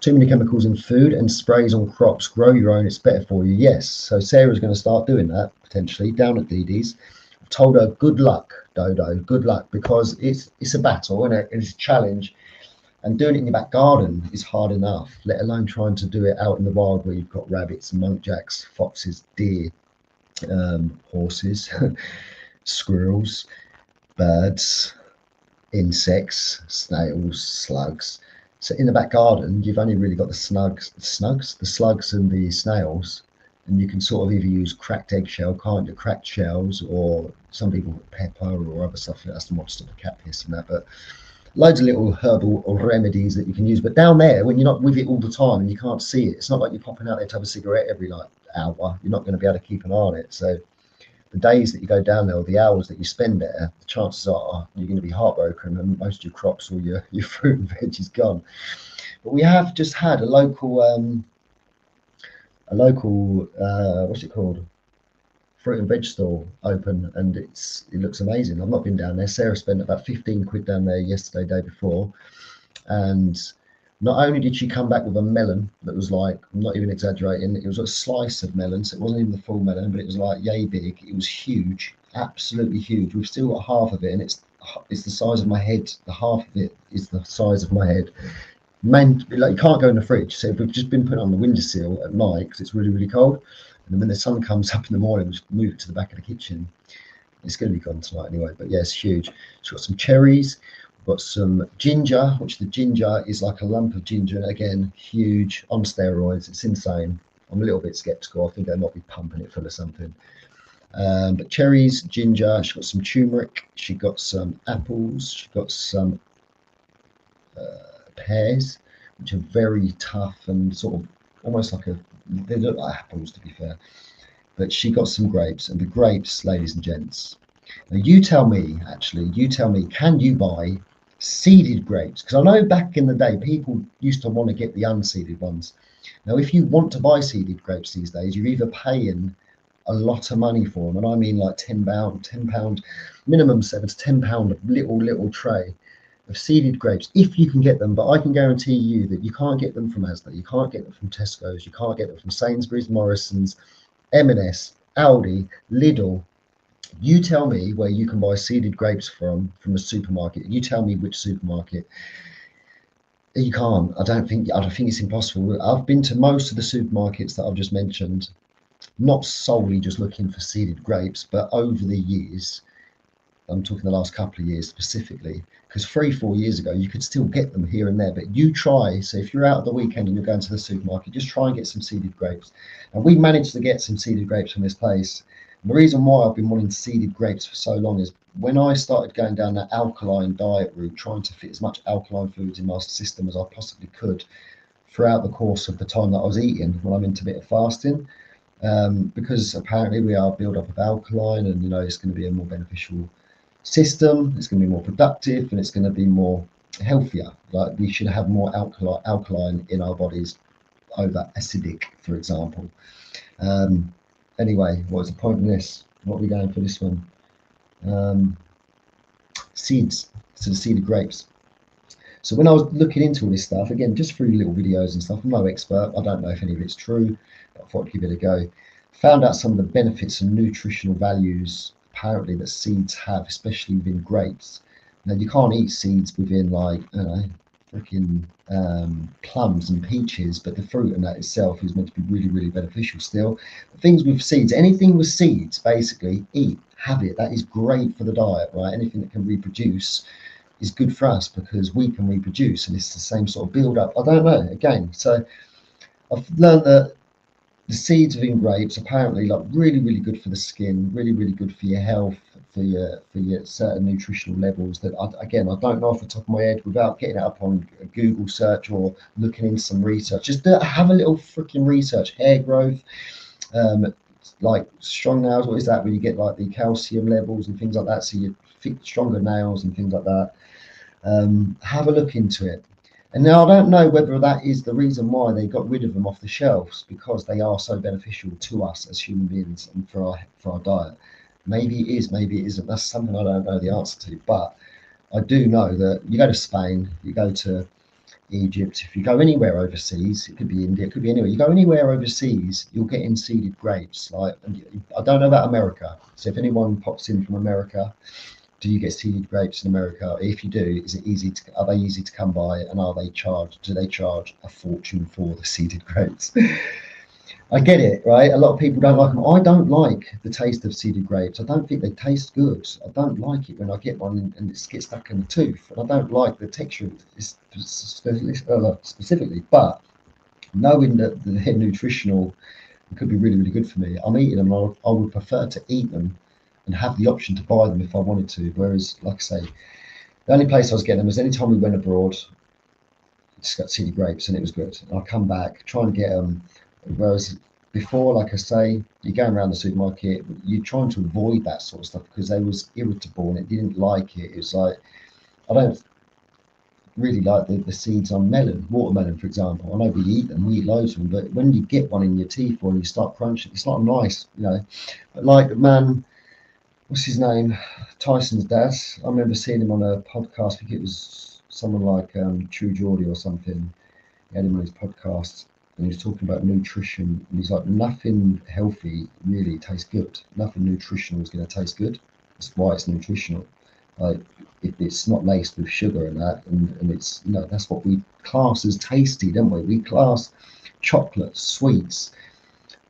S1: too many chemicals in food and sprays on crops. Grow your own; it's better for you. Yes, so Sarah's going to start doing that potentially down at Dede's. I've told her, "Good luck, Dodo. Good luck," because it's a battle and it's a challenge. And doing it in your back garden is hard enough, let alone trying to do it out in the wild where you've got rabbits, muntjacs, foxes, deer, horses, squirrels, birds, insects, snails, slugs. So in the back garden, you've only really got the slugs and the snails, and you can sort of either use cracked eggshell, can't you, cracked shells, or some people put pepper or other stuff. That's the monster for cat piss and that, but loads of little herbal or remedies that you can use. But down there, when you're not with it all the time and you can't see it, it's not like you're popping out there to have a cigarette every like hour. You're not going to be able to keep an eye on it. So the days that you go down there, or the hours that you spend there, the chances are you're going to be heartbroken and most of your crops or your fruit and veg is gone. But we have just had a local what's it called, fruit and veg stall open, and it looks amazing. I've not been down there. Sarah spent about 15 quid down there yesterday, day before, and not only did she come back with a melon that was like, I'm not even exaggerating, it was a slice of melon, so it wasn't even the full melon, but it was like yay big. It was huge, absolutely huge. We've still got half of it, and it's the size of my head. The half of it is the size of my head. Man, like, you can't go in the fridge. So we've just been put on the windowsill at night because it's really, really cold. And then when the sun comes up in the morning, we just move it to the back of the kitchen. It's going to be gone tonight anyway, but yeah, it's huge. It's got some cherries, we've got some ginger, which the ginger is like a lump of ginger, again, huge, on steroids. It's insane. I'm a little bit skeptical. I think they might be pumping it full of something. But cherries, ginger, she's got some turmeric, she got some apples, she got some pears, which are very tough and sort of almost like they look like apples, to be fair. But she got some grapes, and the grapes, ladies and gents, now you tell me, can you buy seeded grapes? Because I know back in the day, people used to want to get the unseeded ones. Now, if you want to buy seeded grapes these days, you're either paying a lot of money for them, and I mean like £10 minimum, £7 to £10 little tray of seeded grapes if you can get them. But I can guarantee you that you can't get them from Asda, you can't get them from Tesco's, you can't get them from Sainsbury's, Morrison's, M&S, Aldi, Lidl. You tell me where you can buy seeded grapes from a supermarket. You tell me which supermarket. You can't. I don't think it's impossible. I've been to most of the supermarkets that I've just mentioned, not solely just looking for seeded grapes, but over the years, I'm talking the last couple of years specifically, because 3-4 years ago you could still get them here and there. But you try. So if you're out at the weekend and you're going to the supermarket, just try and get some seeded grapes. And we managed to get some seeded grapes from this place. And the reason why I've been wanting seeded grapes for so long is when I started going down that alkaline diet route, trying to fit as much alkaline foods in my system as I possibly could throughout the course of the time that I was eating when I'm intermittent fasting, because apparently we are built up of alkaline, and it's going to be a more beneficial system, it's going to be more productive, and it's going to be more healthier. Like, we should have more alkaline in our bodies over acidic, for example. Anyway, what was the point in this? What are we going for this one? Seeds, so the seeded grapes. So when I was looking into all this stuff, again, just through little videos and stuff, I'm no expert, I don't know if any of it's true, but I thought I'd give it a go. Found out some of the benefits and nutritional values apparently that seeds have, especially within grapes. Now, you can't eat seeds within, like, I don't know, freaking plums and peaches, but the fruit in that itself is meant to be really, really beneficial still. Things with seeds, anything with seeds, basically, eat, have it. That is great for the diet, right? Anything that can reproduce is good for us because we can reproduce, and it's the same sort of build up. I don't know, again. So I've learned that the seeds within grapes apparently, like, really, really good for the skin, really, really good for your health, for your certain nutritional levels that I don't know off the top of my head without getting it up on a Google search or looking in some research. Just have a little freaking research. Hair growth, like strong nails. What is that? When you get like the calcium levels and things like that, so you fit stronger nails and things like that. Have a look into it. And now I don't know whether that is the reason why they got rid of them off the shelves, because they are so beneficial to us as human beings and for our diet. Maybe it is, maybe it isn't. That's something I don't know the answer to. But I do know that you go to Spain, you go to Egypt, if you go anywhere overseas, it could be India, it could be anywhere. You go anywhere overseas, you'll get in seeded grapes. Like, I don't know about America. So if anyone pops in from America, do you get seeded grapes in America? If you do, are they easy to come by, and do they charge a fortune for the seeded grapes? I get it, right? A lot of people don't like them. I don't like the taste of seeded grapes. I don't think they taste good. I don't like it when I get one and it gets stuck in the tooth. And I don't like the texture of it specifically. But knowing that they're nutritional, it could be really, really good for me. I'm eating them, and I would prefer to eat them and have the option to buy them if I wanted to. Whereas, like I say, the only place I was getting them was anytime we went abroad, just got seeded grapes, and it was good. And I'll come back, try and get them. Whereas before, like I say, you're going around the supermarket, you're trying to avoid that sort of stuff because they was irritable and it didn't like it. It's like, I don't really like the seeds on watermelon, for example. I know we eat them, we eat loads of them, but when you get one in your teeth or you start crunching, it's not nice, But like, man, what's his name? Tyson's dad. I remember seeing him on a podcast. I think it was someone like True Geordie or something. He had him on his podcast, and he was talking about nutrition. And he's like, nothing healthy really tastes good. Nothing nutritional is going to taste good. That's why it's nutritional. Like, if it's not laced with sugar and that, and it's, that's what we class as tasty, don't we? We class chocolate, sweets,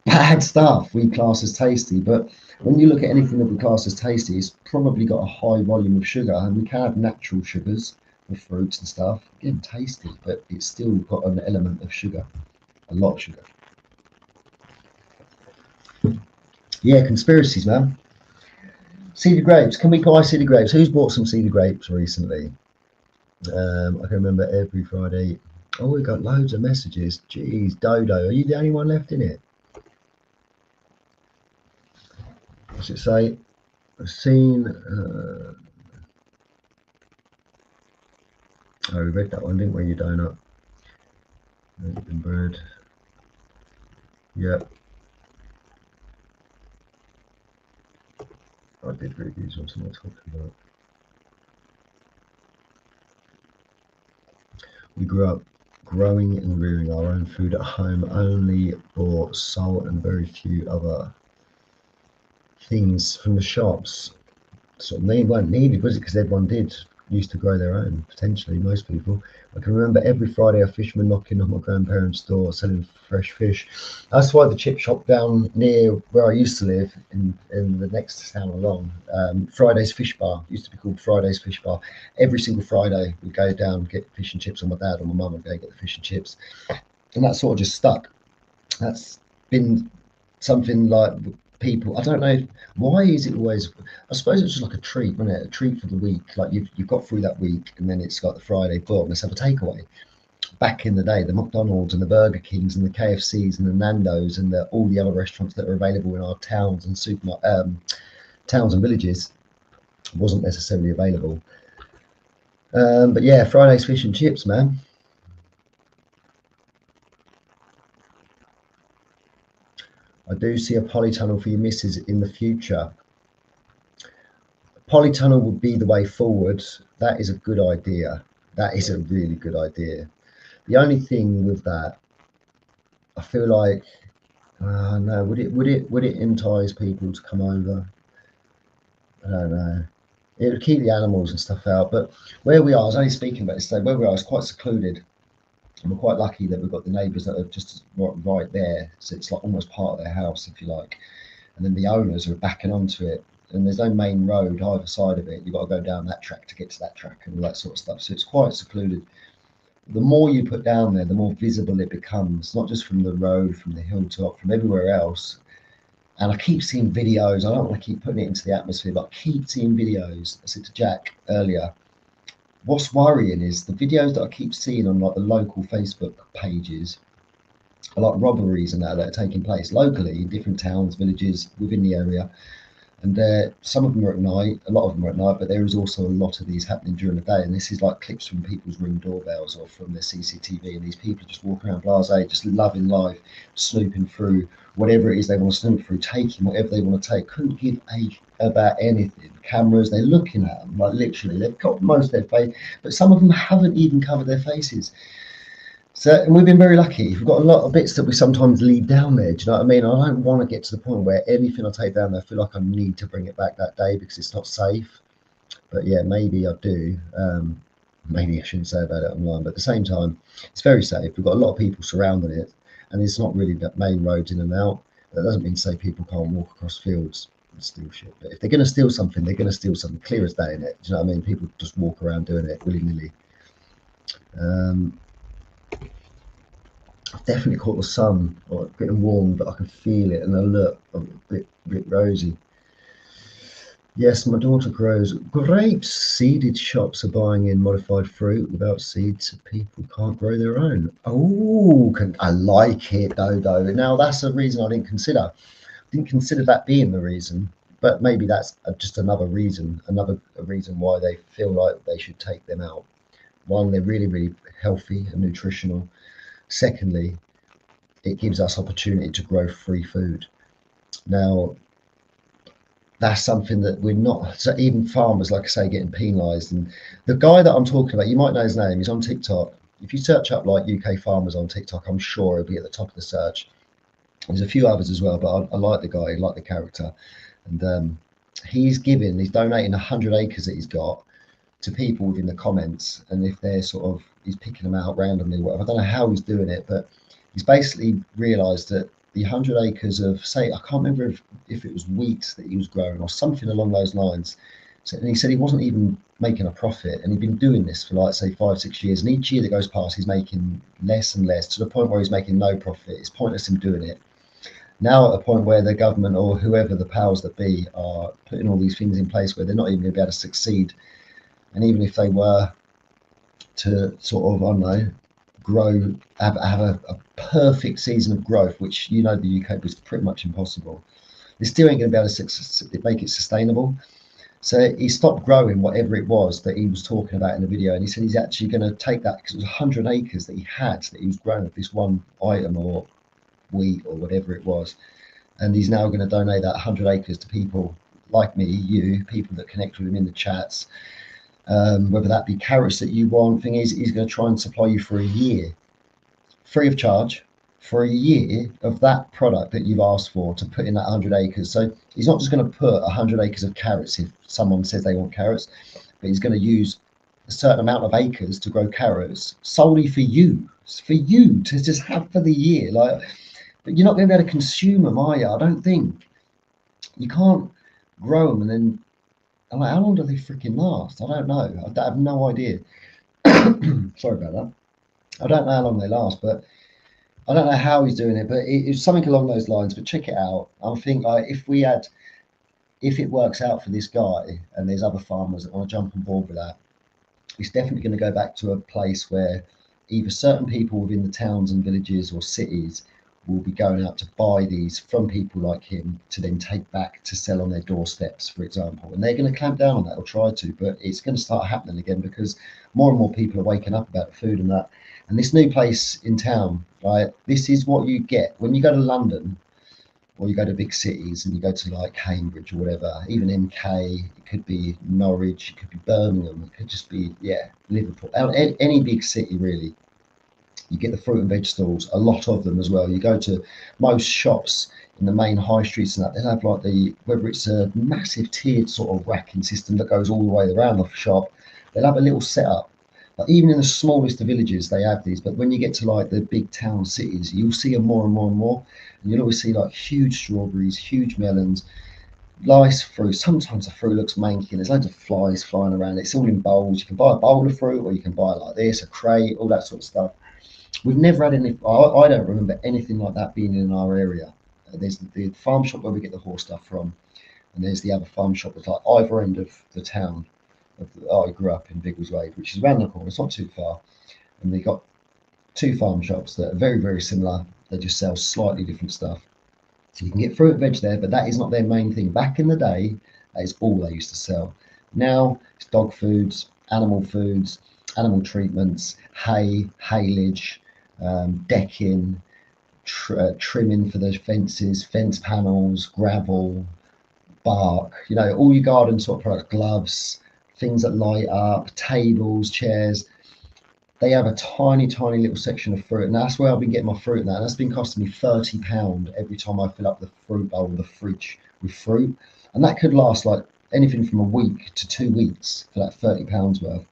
S1: bad stuff, we class as tasty. But when you look at anything that we class as tasty, it's probably got a high volume of sugar, and we can have natural sugars with fruits and stuff. Again, tasty, but it's still got an element of sugar, a lot of sugar. Yeah, conspiracies, man. Seeded grapes. Can we buy seeded grapes? Who's bought some seeded grapes recently? I can remember every Friday. Oh, we got loads of messages. Jeez, Dodo, are you the only one left in it? What's it say? I've seen. Oh, we read that one, didn't we? You donut. And bread. Yep. I did reviews on something I'm talking about. We grew up growing and rearing our own food at home, only bought salt and very few other things from the shops. Sort of they weren't needed, was it? Because everyone used to grow their own, potentially, most people. I can remember every Friday a fisherman knocking on my grandparents' door selling fresh fish. That's why the chip shop down near where I used to live, in the next town along, Friday's Fish Bar, used to be called Friday's Fish Bar. Every single Friday we'd go down, get fish and chips, or my dad or my mum would go get the fish and chips. And that sort of just stuck. That's been something like people, I don't know why is it always, I suppose it's just like a treat, isn't it? A treat for the week. Like you've got through that week and then it's got the Friday, boom, let's have a takeaway. Back in the day, the McDonald's and the Burger Kings and the KFCs and the Nando's and all the other restaurants that are available in our towns and towns and villages wasn't necessarily available. But yeah, Friday's fish and chips, man. I do see a polytunnel for your missus in the future. Polytunnel would be the way forward. That is a good idea. That is a really good idea. The only thing with that, I feel like, no, would it entice people to come over? I don't know. It would keep the animals and stuff out. But where we are, I was only speaking about this today. Where we are is quite secluded. And we're quite lucky that we've got the neighbours that are just right there. So it's like almost part of their house, if you like. And then the owners are backing onto it. And there's no main road either side of it. You've got to go down that track to get to that track and all that sort of stuff. So it's quite secluded. The more you put down there, the more visible it becomes, not just from the road, from the hilltop, from everywhere else. And I keep seeing videos. I don't want to keep putting it into the atmosphere, but I keep seeing videos. I said to Jack earlier, what's worrying is the videos that I keep seeing on like the local Facebook pages are like robberies and that are taking place locally in different towns, villages within the area. And some of them are at night, a lot of them are at night, but there is also a lot of these happening during the day. And this is like clips from people's room doorbells or from their CCTV. And these people just walk around blasé, just loving life, snooping through whatever it is they want to snoop through, taking whatever they want to take. Couldn't give about anything. Cameras, they're looking at them, like literally. They've got most of their face, but some of them haven't even covered their faces. So, and we've been very lucky. We've got a lot of bits that we sometimes leave down there. Do you know what I mean? I don't want to get to the point where anything I take down there, I feel like I need to bring it back that day because it's not safe. But yeah, maybe I do. Maybe I shouldn't say about it online, but at the same time, it's very safe. We've got a lot of people surrounding it, and it's not really that main roads in and out. That doesn't mean to say people can't walk across fields and steal shit. But if they're going to steal something, they're going to steal something clear as day in it. Do you know what I mean? People just walk around doing it willy-nilly. I've definitely caught the sun, or getting warm, but I can feel it, and I look a bit rosy. Yes, my daughter grows grapes. Seeded shops are buying in modified fruit without seeds, so people can't grow their own. Oh, I like it, Dodo. Now that's a reason I didn't consider. Didn't consider that being the reason, but maybe that's just another reason why they feel like they should take them out. One, they're really, really healthy and nutritional. Secondly, it gives us opportunity to grow free food. Now, that's something that we're not, so even farmers, like I say, getting penalised. And the guy that I'm talking about, you might know his name, he's on TikTok. If you search up like UK farmers on TikTok, I'm sure he'll be at the top of the search. There's a few others as well, but I like the guy, I like the character. And he's donating 100 acres that he's got to people within the comments, and if they're he's picking them out randomly, whatever. I don't know how he's doing it, but he's basically realised that the 100 acres of, say, I can't remember if it was wheat that he was growing or something along those lines. So, and he said he wasn't even making a profit, and he'd been doing this for like say 5-6 years, and each year that goes past, he's making less and less to the point where he's making no profit. It's pointless him doing it. Now at a point where the government or whoever the powers that be are putting all these things in place where they're not even going to be able to succeed. And even if they were to sort of, I don't know, grow, have a perfect season of growth, which the UK was pretty much impossible, they still ain't going to be able to make it sustainable. So he stopped growing whatever it was that he was talking about in the video, and he said he's actually going to take that, because it was 100 acres that he was growing of this one item or wheat or whatever it was, and he's now going to donate that 100 acres to people like me, you, people that connect with him in the chats, whether that be carrots that you want. Thing is, he's going to try and supply you for a year, free of charge, for a year of that product that you've asked for to put in that 100 acres. So he's not just going to put 100 acres of carrots if someone says they want carrots, but he's going to use a certain amount of acres to grow carrots solely for you to just have for the year. Like, but you're not going to be able to consume them, are you? I don't think. You can't grow them and then, I'm like, how long do they freaking last? I don't know. I have no idea. Sorry about that. I don't know how long they last, but I don't know how he's doing it, but it's something along those lines. But check it out. I think like if it works out for this guy and there's other farmers that want to jump on board with that, it's definitely going to go back to a place where either certain people within the towns and villages or cities will be going out to buy these from people like him to then take back to sell on their doorsteps, for example. And they're going to clamp down on that or try to, but it's going to start happening again because more and more people are waking up about food and that. And this new place in town, right? This is what you get when you go to London or you go to big cities and you go to like Cambridge or whatever, even MK, it could be Norwich, it could be Birmingham, it could just be, Liverpool, any big city really. You get the fruit and veg stalls, a lot of them as well. You go to most shops in the main high streets and that, they'll have like whether it's a massive tiered sort of racking system that goes all the way around the shop, they'll have a little setup. Like even in the smallest of villages, they have these. But when you get to like the big town cities, you'll see them more and more and more. And you'll always see like huge strawberries, huge melons, nice fruit. Sometimes the fruit looks manky and there's loads of flies flying around. It's all in bowls. You can buy a bowl of fruit or you can buy it like this, a crate, all that sort of stuff. We've never had any, I don't remember anything like that being in our area. There's the farm shop where we get the horse stuff from, and there's the other farm shop that's like either end of the town. I grew up in Biggleswade, which is around the corner, it's not too far. And they got two farm shops that are very, very similar. They just sell slightly different stuff. So you can get fruit and veg there, but that is not their main thing. Back in the day, that is all they used to sell. Now it's dog foods, animal treatments, hay, haylage, decking, trimming for the fences, fence panels, gravel, bark, all your garden sort of products, gloves, things that light up, tables, chairs. They have a tiny, tiny little section of fruit, and that's where I've been getting my fruit now. And that's been costing me £30 every time I fill up the fruit bowl, the fridge with fruit, and that could last like anything from a week to 2 weeks for that £30 worth.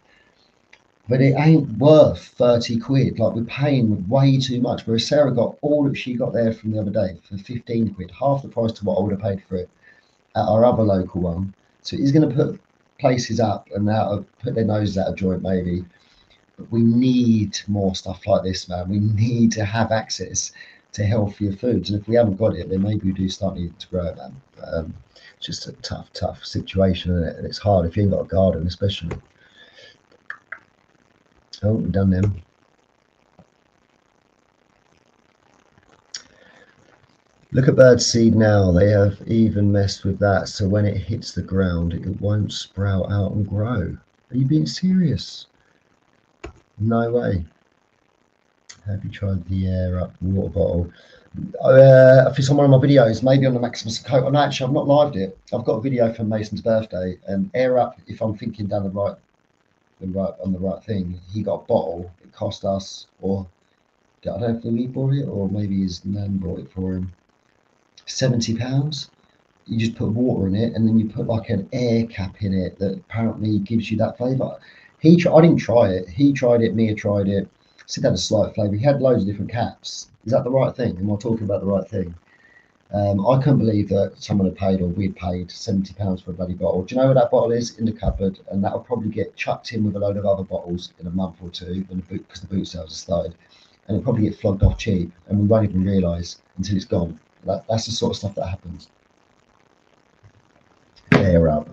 S1: But it ain't worth 30 quid. Like, we're paying way too much. Whereas Sarah got all that she got there from the other day for 15 quid, half the price to what I would have paid for it at our other local one. So he's going to put places up and put their noses out of joint maybe. But we need more stuff like this, man. We need to have access to healthier foods. And if we haven't got it, then maybe we do start needing to grow it, man. It's just a tough situation, isn't it? And it's hard if you ain't got a garden, especially. Oh, we've done them. Look at birdseed now. They have even messed with that. So when it hits the ground, it won't sprout out and grow. Are you being serious? No way. Have you tried the air up water bottle? If it's on one of my videos, maybe on the Maxemus coat. Oh, no, actually, I've not lived it. I've got a video from Mason's birthday, and air up. If I'm thinking down on the right thing, he got a bottle. It cost us, or I don't know if we bought it, or maybe his nan bought it for him. £70. You just put water in it, and then you put like an air cap in it that apparently gives you that flavour. I didn't try it. He tried it. Mia tried it. Said that had a slight flavour. He had loads of different caps. Is that the right thing? Am I talking about the right thing? I couldn't believe that someone had paid, or we'd paid £70 for a bloody bottle. Do you know where that bottle is? In the cupboard, and that'll probably get chucked in with a load of other bottles in a month or two, because the boot sales have started, and it'll probably get flogged off cheap, and we won't even realise until it's gone. That's the sort of stuff that happens. Air up.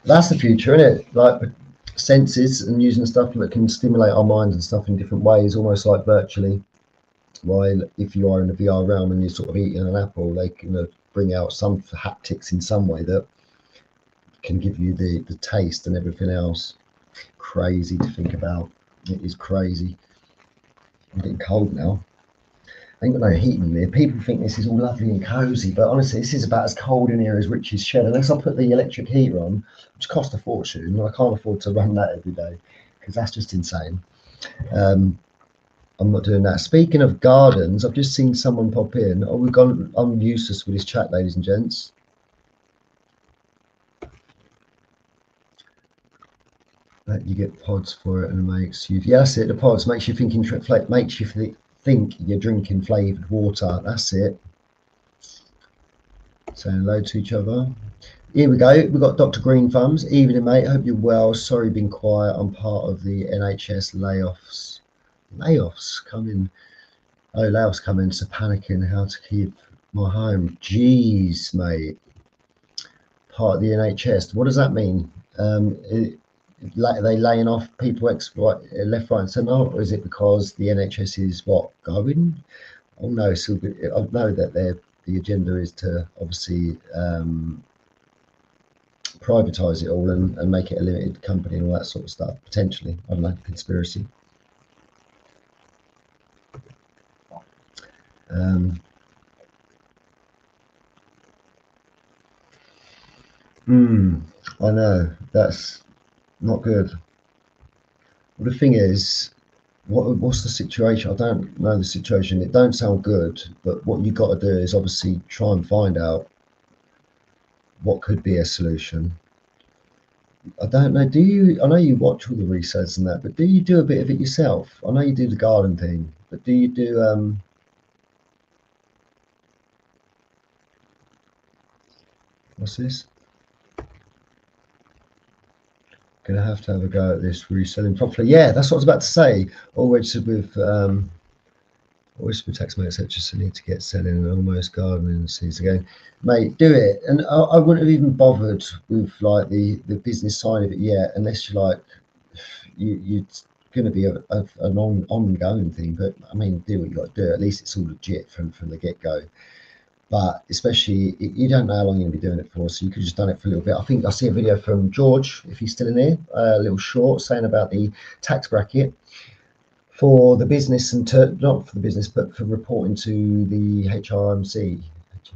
S1: That's the future, isn't it? Like senses and using stuff that can stimulate our minds and stuff in different ways, almost like virtually. While if you are in the VR realm and you're sort of eating an apple, they can bring out some haptics in some way that can give you the taste and everything else. Crazy to think about. It is crazy. I'm getting cold now. Ain't got no heating in here. People think this is all lovely and cosy, but honestly, this is about as cold in here as Richie's shed. Unless I put the electric heater on, which costs a fortune, and I can't afford to run that every day because that's just insane. I'm not doing that. Speaking of gardens, I've just seen someone pop in. Oh, we've gone. I'm useless with this chat, ladies and gents. You get pods for it, and it makes you. Yeah, that's it. The pods makes you thinking. Makes you think you're drinking flavoured water. That's it. Saying hello to each other. Here we go. We've got Dr. Green Thumbs. Evening, mate. Hope you're well. Sorry, been quiet. I'm part of the NHS layoffs. Layoffs coming. Oh, layoffs coming. So panicking how to keep my home. Jeez, mate. Part of the NHS. What does that mean? Are they laying off people left, right, and centre, or is it because the NHS is what going? Oh no, so I know that the agenda is to obviously privatise it all and make it a limited company and all that sort of stuff. Potentially, I don't know, conspiracy. I know that's not good. Well, the thing is, what's the situation? I don't know the situation. It don't sound good, but what you got to do is obviously try and find out what could be a solution. I don't know. Do you? I know you watch all the resets and that, but do you do a bit of it yourself? I know you do the garden thing, but do you do what's this? Gonna have to have a go at this reselling properly. Yeah, that's what I was about to say. All registered with always with tax mates, just need to get selling and almost gardening season again. Mate, do it. And I wouldn't have even bothered with like the business side of it yet, unless you're like you're going to be an ongoing thing. But I mean, do what you got to do. At least it's all legit from the get go. But especially, you don't know how long you're going to be doing it for, so you could just done it for a little bit. I think I see a video from George, if he's still in here, a little short saying about the tax bracket for the business and not for the business, but for reporting to the HMRC. It's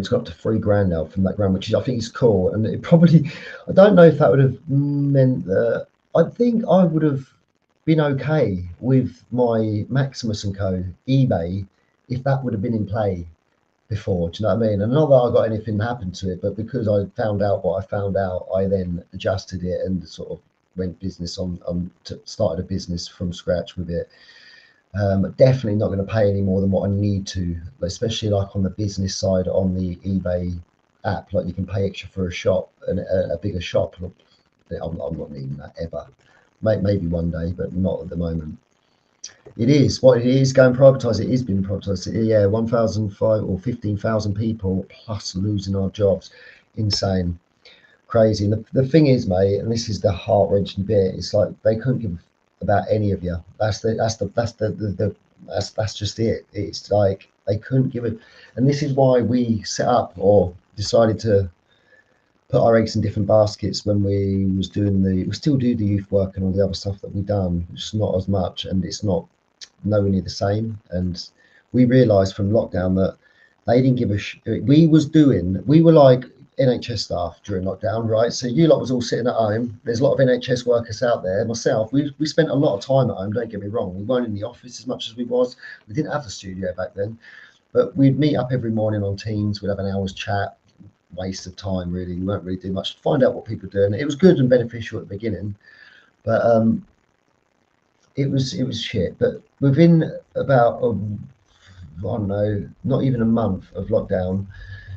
S1: got up to £3,000 now from that grant, which I think is cool. And it probably, I don't know if that would have meant that. I think I would have been okay with my Maxemus and Co. eBay if that would have been in play before. Do you know what I mean? And not that I got anything happen to it, but because I found out what I found out, I then adjusted it and sort of went business started a business from scratch with it. Definitely not going to pay any more than what I need to, especially like on the business side on the eBay app. Like you can pay extra for a shop and a bigger shop. I'm not needing that ever. Maybe one day, but not at the moment. It is what it is going privatized. It is being privatized. Yeah, 1,005 or 15,000 people plus losing our jobs. Insane, crazy. And the thing is, mate, and this is the heart-wrenching bit. It's like they couldn't give about any of you. That's just it. It's like they couldn't give it. And this is why we set up or decided to put our eggs in different baskets when we still do the youth work and all the other stuff that we've done, just not as much, and it's not nowhere near the same. And we realized from lockdown that they didn't give a we were like NHS staff during lockdown, right? So you lot was all sitting at home. There's a lot of NHS workers out there. Myself, we spent a lot of time at home, don't get me wrong. We weren't in the office as much as we didn't have the studio back then, but we'd meet up every morning on Teams. We'd have an hour's chat. Waste of time, really. We weren't really doing much to find out what people are doing. It was good and beneficial at the beginning, but it was shit. But within about I don't know, not even a month of lockdown,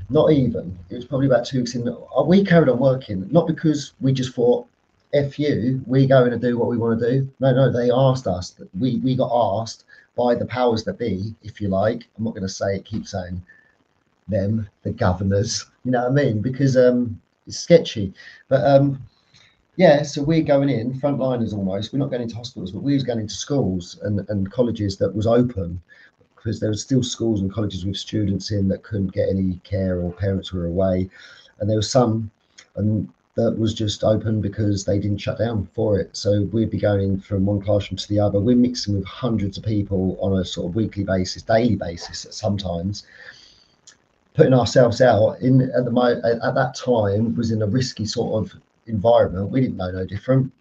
S1: not even, it was probably about 2 weeks in, we carried on working, not because we just thought F you, we go in and do what we want to do. No, they asked us. We got asked by the powers that be, if you like. I'm not going to say it, keep saying them, the governors, you know what I mean, because it's sketchy. But yeah, so we're going in frontliners almost. We're not going into hospitals, but we was going into schools and colleges that was open, because there was still schools and colleges with students in that couldn't get any care or parents were away, and there was some, and that was just open because they didn't shut down for it. So we'd be going from one classroom to the other. We're mixing with hundreds of people on a sort of weekly basis, daily basis sometimes, putting ourselves out in at that time was in a risky sort of environment. We didn't know no different.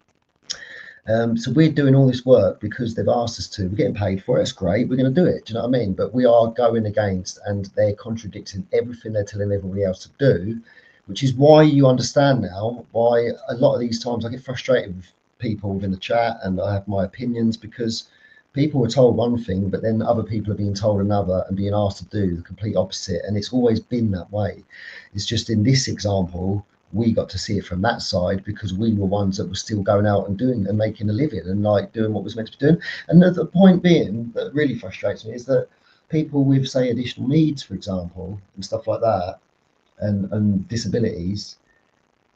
S1: So we're doing all this work because they've asked us to. We're getting paid for it. It's great. We're going to do it. Do you know what I mean? But we are going against, and they're contradicting everything they're telling everybody else to do, which is why you understand now why a lot of these times I get frustrated with people within the chat, and I have my opinions because people were told one thing, but then other people are being told another and being asked to do the complete opposite. And it's always been that way. It's just in this example, we got to see it from that side because we were ones that were still going out and doing and making a living and like doing what was meant to be doing. And the point being that really frustrates me is that people with, say, additional needs, for example, and stuff like that, and disabilities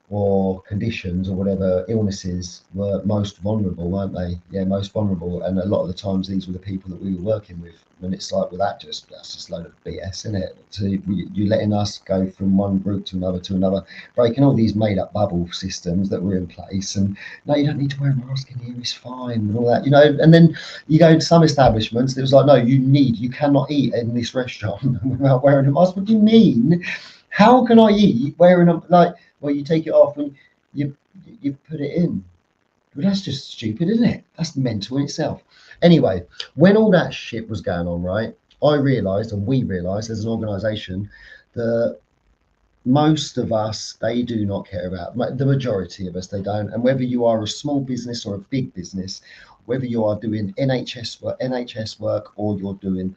S1: or conditions or whatever, illnesses, were most vulnerable, weren't they? Yeah, most vulnerable. And a lot of the times these were the people that we were working with. And it's like, well, that's just a load of BS, isn't it? So you're letting us go from one group to another, breaking all these made up bubble systems that were in place. And no, you don't need to wear a mask in here, it's fine, and all that, you know. And then you go into some establishments, it was like, no, you cannot eat in this restaurant without wearing a mask. What do you mean? How can I eat wearing a, like, well, you take it off when you put it in. Well, that's just stupid, isn't it? That's mental in itself. Anyway, when all that shit was going on, right, I realised, and we realised as an organisation, that most of us, they do not care about, the majority of us, they don't. And whether you are a small business or a big business, whether you are doing NHS work or you're doing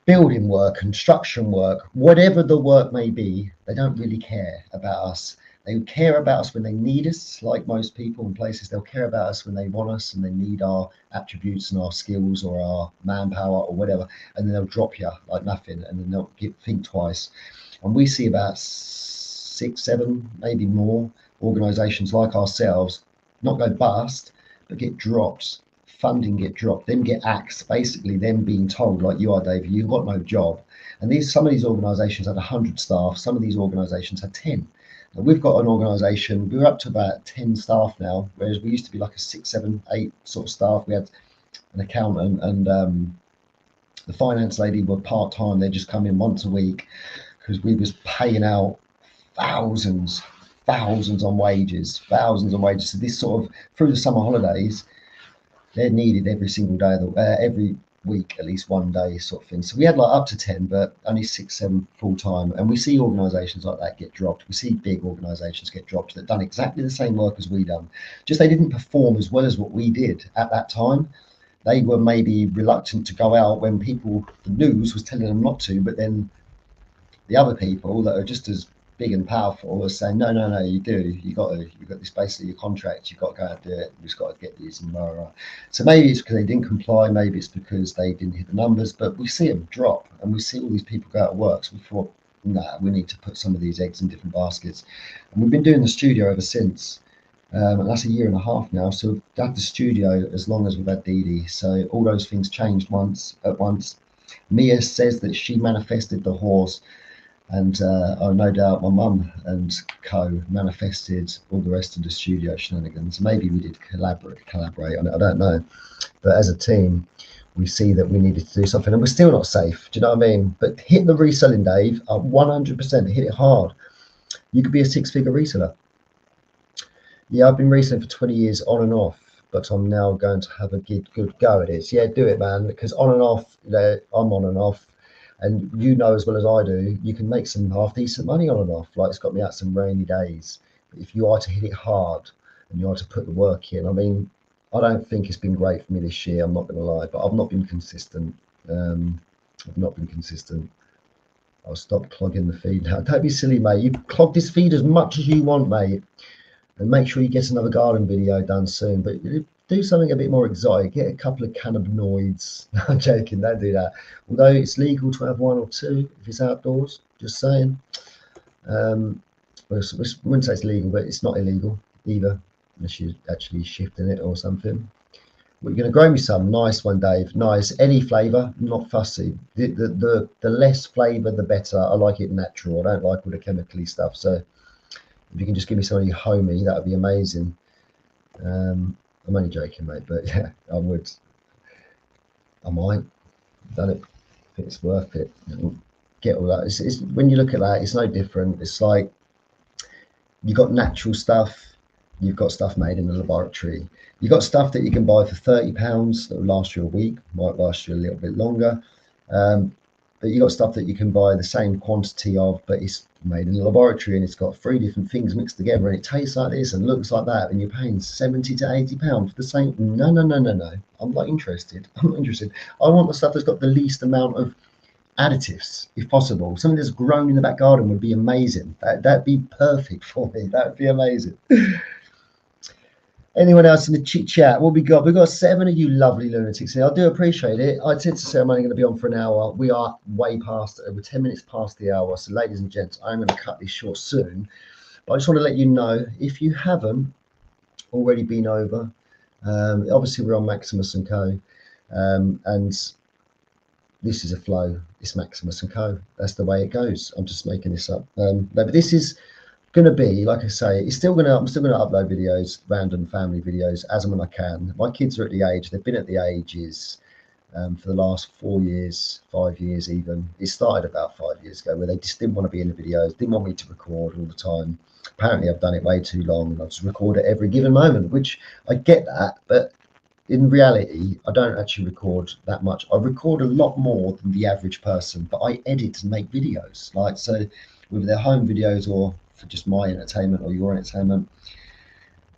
S1: building work, construction work, whatever the work may be, they don't really care about us. They care about us when they need us, like most people in places. They'll care about us when they want us and they need our attributes and our skills or our manpower or whatever, and then they'll drop you like nothing, and then they'll think twice. And we see about 6, 7, maybe more organisations like ourselves not go bust, but get dropped. Funding get dropped, them get axed, basically them being told, like you are, David, you've got no job. And some of these organisations had 100 staff, some of these organisations had 10. And we've got an organisation, we're up to about 10 staff now, whereas we used to be like a 6, 7, 8 sort of staff. We had an accountant and the finance lady were part-time. They just come in once a week because we was paying out thousands on wages. So this sort of, through the summer holidays, they're needed every single day of every week, at least one day sort of thing. So we had like up to 10, but only 6, 7 full time. And we see organisations like that get dropped. We see big organisations get dropped that done exactly the same work as we done. Just they didn't perform as well as what we did at that time. They were maybe reluctant to go out when the news was telling them not to, but then the other people that are just as big and powerful are saying, no, you do. You've got this basically your contract. You've got to go and do it. You've just got to get these and blah, blah. So maybe it's because they didn't comply. Maybe it's because they didn't hit the numbers. But we see them drop, and we see all these people go out of work. So we thought, nah, we need to put some of these eggs in different baskets. And we've been doing the studio ever since. And that's 1.5 years now. So we've had the studio as long as we've had Dee Dee. So all those things changed at once. Mia says that she manifested the horse. And no doubt my mum and co manifested all the rest of the studio shenanigans. Maybe we did collaborate on it, I don't know. But as a team, we see that we needed to do something, and we're still not safe. Do you know what I mean? But hit the reselling, Dave, 100%, hit it hard. You could be a 6-figure reseller. Yeah, I've been reselling for 20 years on and off, but I'm now going to have a good go at it. Yeah, do it, man, because on and off, I'm on and off. And you know as well as I do, you can make some half decent money on and off. Like, it's got me out some rainy days. But if you are to hit it hard and you are to put the work in, I mean, I don't think it's been great for me this year, I'm not going to lie, but I've not been consistent. I'll stop clogging the feed now. Don't be silly, mate. You clog this feed as much as you want, mate. And make sure you get another garden video done soon. But do something a bit more exotic. Get a couple of cannabinoids. No, I'm joking, don't do that. Although it's legal to have 1 or 2 if it's outdoors, just saying. Well, I wouldn't say it's legal, but it's not illegal either, unless you're actually shifting it or something. We're going to grow me some. Nice one, Dave. Nice. Any flavour, not fussy. The less flavour, the better. I like it natural. I don't like all the chemically stuff. So If you can just give me somebody homey, that would be amazing. I'm only joking, mate, but yeah, I would. I might have done it if it's worth it. Get all that. It's when you look at that, it's no different. It's like you've got natural stuff, you've got stuff made in the laboratory. You've got stuff that you can buy for £30 that will last you a week, might last you a little bit longer. But you've got stuff that you can buy the same quantity of, but it's made in the laboratory and it's got 3 different things mixed together and it tastes like this and looks like that, and you're paying £70 to £80 for the same. No. I'm not interested. I'm not interested. I want the stuff that's got the least amount of additives, if possible. Something that's grown in the back garden would be amazing. That'd be perfect for me. That'd be amazing. Anyone else in the chit chat? What we got? We've got 7 of you lovely lunatics here. I do appreciate it. I tend to say I'm only going to be on for an hour. We are way past, we're 10 minutes past the hour. So ladies and gents, I'm going to cut this short soon. But I just want to let you know, if you haven't already been over, obviously we're on Maxemus and Co. And this is a flow. It's Maxemus and Co. That's the way it goes. I'm just making this up. No, but this is going to be, like I say, I'm still going to upload videos, random family videos, as and when I can. My kids are at the age, they've been at the ages for the last 4 years, 5 years even. It started about 5 years ago where they just didn't want to be in the videos, didn't want me to record all the time. Apparently I've done it way too long and I just record at every given moment, which I get that, but in reality, I don't actually record that much. I record a lot more than the average person, but I edit and make videos. Like, so whether they're home videos or for just my entertainment or your entertainment,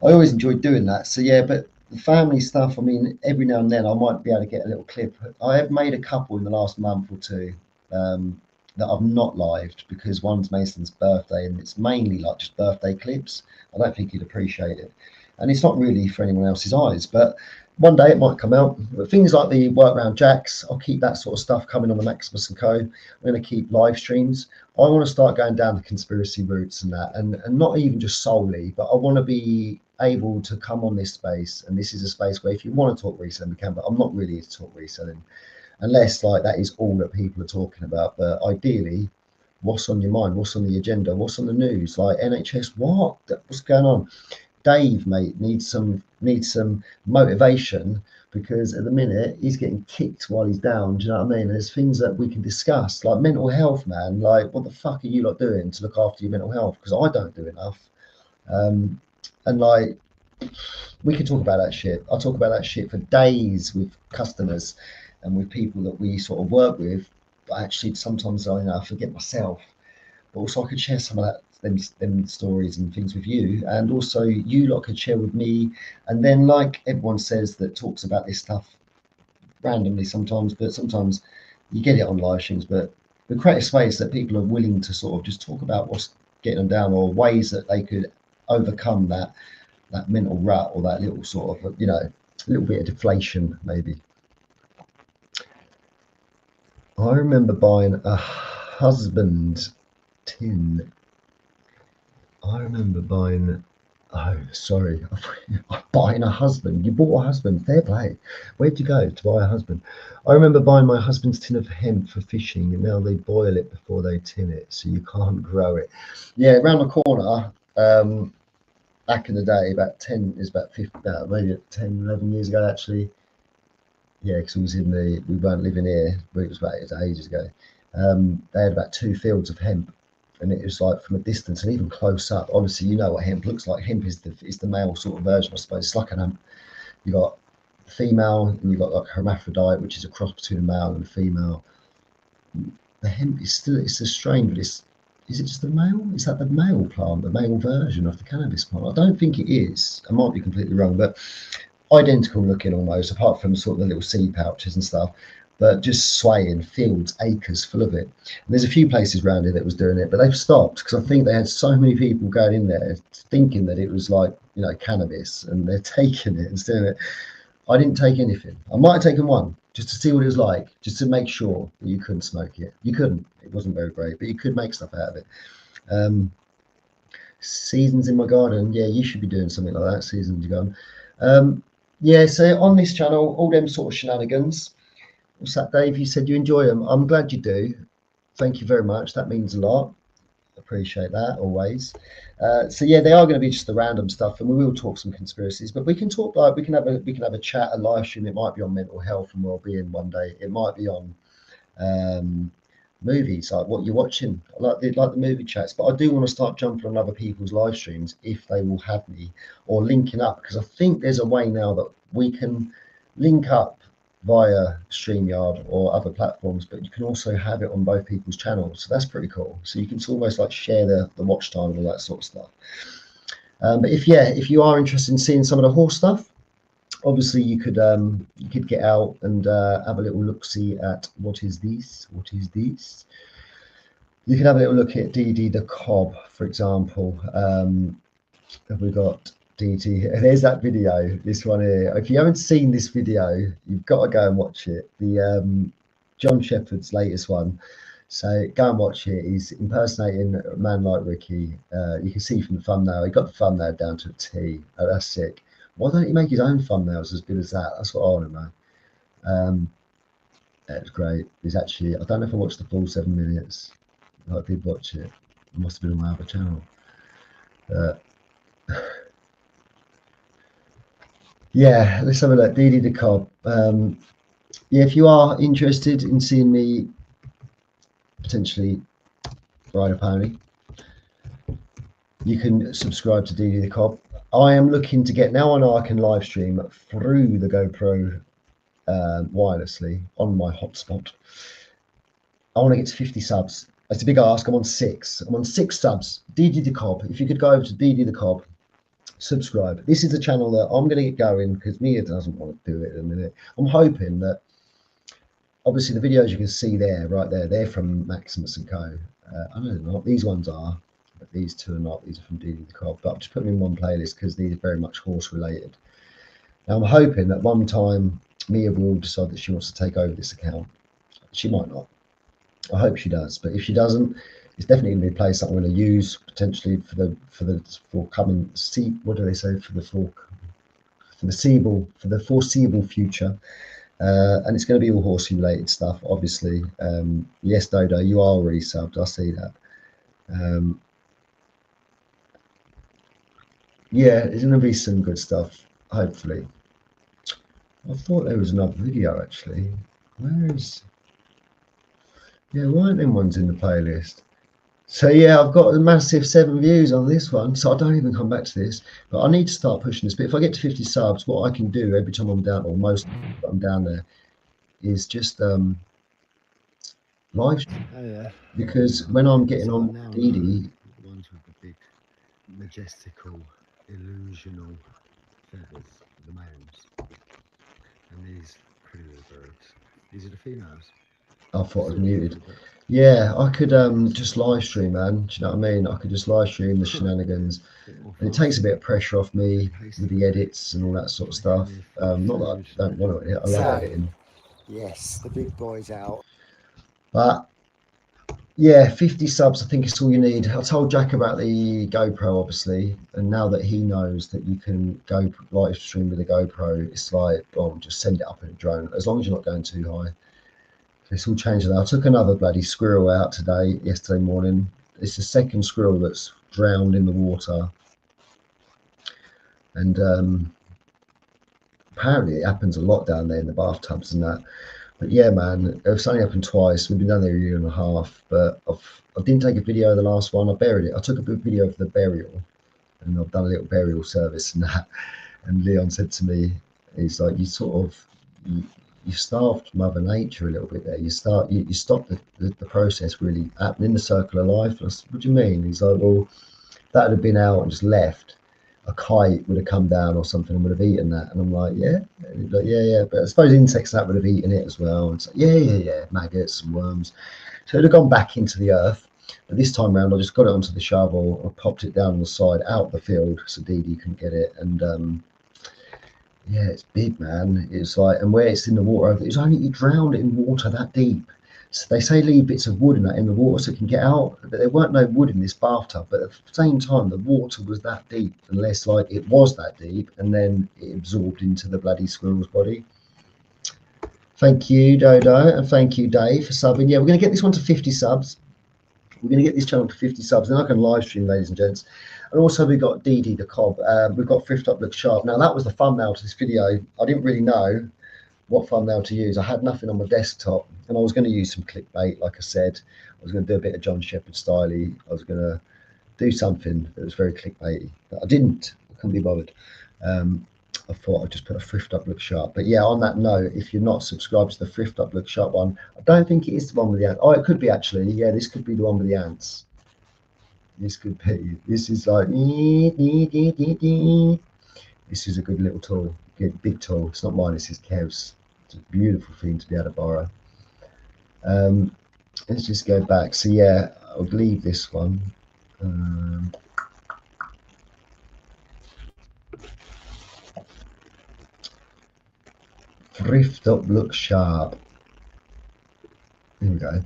S1: I always enjoy doing that. So yeah, but the family stuff, I mean, every now and then I might be able to get a little clip. I have made a couple in the last month or two that I've not lived because one's Mason's birthday and it's mainly like just birthday clips. I don't think he'd appreciate it. And it's not really for anyone else's eyes, but one day it might come out. But things like the work round jacks, I'll keep that sort of stuff coming on the Maxemus and Co. I'm going to keep live streams. I want to start going down the conspiracy routes and that, and not even just solely, but I want to be able to come on this space. And this is a space where if you want to talk reselling, we can, but I'm not really here to talk reselling unless like that is all that people are talking about. But ideally, what's on your mind? What's on the agenda? What's on the news? Like NHS, what's going on? Dave, mate, needs some motivation because at the minute he's getting kicked while he's down. Do you know what I mean? There's things that we can discuss, like mental health, man. Like, what the fuck are you lot doing to look after your mental health? Because I don't do enough. And like, we can talk about that shit. I talk about that shit for days with customers and with people that we sort of work with. But actually, sometimes I forget myself. But also, I could share some of that. Them stories and things with you, and also you lot could share with me, and then like everyone says that talks about this stuff randomly sometimes, but sometimes you get it on live streams. But the creative space that people are willing to sort of just talk about what's getting them down or ways that they could overcome that mental rut or that little sort of, you know, a little bit of deflation maybe. I remember buying a husband tin. I remember buying, buying a husband. You bought a husband, fair play. Where'd you go to buy a husband? I remember buying my husband's tin of hemp for fishing, and now they boil it before they tin it, so you can't grow it. Yeah, around the corner, back in the day, maybe 10, 11 years ago, actually. Yeah, because we weren't living here, but it was ages ago. They had about 2 fields of hemp. And it was like from a distance and even close up. Obviously, you know what hemp looks like. Hemp is the male sort of version, I suppose. It's like an hemp. You got female and you got like hermaphrodite, which is a cross between a male and a female. The hemp is it's a strain, but is it just the male? Is that the male plant, the male version of the cannabis plant? I don't think it is. I might be completely wrong, but identical looking almost, apart from sort of the little seed pouches and stuff. But just swaying fields, acres full of it. And there's a few places around here that was doing it, but they've stopped because I think they had so many people going in there thinking that it was like, you know, cannabis, and they're taking it and doing it. I didn't take anything. I might have taken one just to see what it was like, just to make sure that you couldn't smoke it. You couldn't. It wasn't very great, but you could make stuff out of it. Seasons in my garden. Yeah, you should be doing something like that. Seasons in your garden. Yeah, so on this channel, all them sort of shenanigans. What's that, Dave? You said you enjoy them. I'm glad you do. Thank you very much. That means a lot. Appreciate that always. So yeah, they are going to be just the random stuff, and we will talk some conspiracies. But we can talk like we can have a chat, a live stream. It might be on mental health and well-being one day. It might be on movies, like what you're watching, like the movie chats. But I do want to start jumping on other people's live streams if they will have me, or linking up, because I think there's a way now that we can link up via StreamYard or other platforms, but you can also have it on both people's channels. So that's pretty cool. So you can almost like share the watch time and all that sort of stuff. But if you are interested in seeing some of the horse stuff, obviously you could get out and have a little look see at what is this. You can have a little look at DD the Cob, for example. Have we got DD? And there's that video, this one here. If you haven't seen this video, you've got to go and watch it. The John Shepherd's latest one. So go and watch it. He's impersonating a man like Ricky. You can see from the thumbnail, he got the thumbnail down to a T. Oh, that's sick. Why don't he make his own thumbnails as good as that? That's what I want to know. That was great. He's actually, I don't know if I watched the full 7 minutes. I did watch it. It must have been on my other channel. Yeah, let's have a look. DD the Cob. Yeah, if you are interested in seeing me potentially ride a pony, you can subscribe to DD the Cob. I am looking to get, now I know I can live stream through the GoPro wirelessly on my hotspot. I want to get to 50 subs. That's a big ask. I'm on 6. I'm on 6 subs. DD the Cob. If you could go over to DD the Cob, subscribe. This is a channel that I'm going to get going because Mia doesn't want to do it in a minute. I'm hoping that, obviously, the videos you can see there, right there, they're from Maxemus and Co. I know they're not. These ones are, but these two are not. These are from DD the Cob. But I've just put them in one playlist because these are very much horse related. Now, I'm hoping that one time Mia will decide that she wants to take over this account. She might not. I hope she does, but if she doesn't, it's definitely going to be a place that I'm going to use potentially for the forthcoming what do they say for the foreseeable future, and it's going to be all horsey related stuff, obviously. Yes, Dodo, you are already subbed. I see that. Yeah, there's going to be some good stuff, hopefully. I thought there was another video actually. Where is? Yeah, why aren't them ones in the playlist? So yeah, I've got a massive 7 views on this one, so I don't even come back to this. But I need to start pushing this. But if I get to 50 subs, what I can do every time I'm down, or most I'm down there, is just live stream.
S3: Oh yeah.
S1: Because when I'm getting on DD,
S3: the ones with the big majestical illusional feathers, the males, and these pretty little birds. These are the females.
S1: I thought I was muted. Yeah, I could just live stream, man. Do you know what I mean? I could just live stream the shenanigans. And it takes a bit of pressure off me with the edits and all that sort of stuff. Not that I don't want to edit, I love editing.
S3: Yes, the big boy's out.
S1: But yeah, 50 subs, I think it's all you need. I told Jack about the GoPro, obviously, and now that he knows that you can go live stream with a GoPro, it's like, boom, just send it up in a drone, as long as you're not going too high. It's all changed. I took another bloody squirrel out yesterday morning. It's the second squirrel that's drowned in the water. And apparently it happens a lot down there in the bathtubs and that. But yeah, man, it's only happened twice. We've been down there a year and a half. But I didn't take a video of the last one. I buried it. I took a video of the burial. And I've done a little burial service and that. And Leon said to me, he's like, you starved Mother Nature a little bit there. You stop the process really happening, the circle of life. I said, what do you mean? He's like, well, that would have been out and just left. A kite would have come down or something and would have eaten that. And I'm like, yeah. And he's like, yeah. But I suppose insects and that would have eaten it as well. And it's like, yeah. Maggots and worms. So it would have gone back into the earth. But this time around, I just got it onto the shovel. I popped it down on the side out the field so DD couldn't get it. And yeah, it's big, man. It's like, and where it's in the water, it's only you drown it in water that deep. So they say leave bits of wood in the water so it can get out, but there weren't no wood in this bathtub. But at the same time, the water was that deep, unless like it was that deep, and then it absorbed into the bloody squirrel's body. Thank you, Dodo, and thank you, Dave, for subbing. Yeah, we're going to get this one to 50 subs. We're going to get this channel to 50 subs, then I can live stream, ladies and gents. And also we've got Dee the Cob. We've got Thrift Up Look Sharp. Now that was the thumbnail to this video. I didn't really know what thumbnail to use. I had nothing on my desktop, and I was going to use some clickbait, like I said. I was going to do a bit of John Shepherd styley. I was going to do something that was very clickbaity, but I didn't. I couldn't be bothered. I thought I'd just put a Thrift Up Look Sharp. But yeah, on that note, if you're not subscribed to the Thrift Up Look Sharp one, I don't think it is the one with the ants. Oh, it could be actually. Yeah, this could be the one with the ants. This could be. This is like. This is a good little tool. Good big tool. It's not mine. This is Kev's. It's a beautiful thing to be able to borrow. Let's just go back. So yeah, I'll leave this one. Thrift Up Look Sharp. There we go.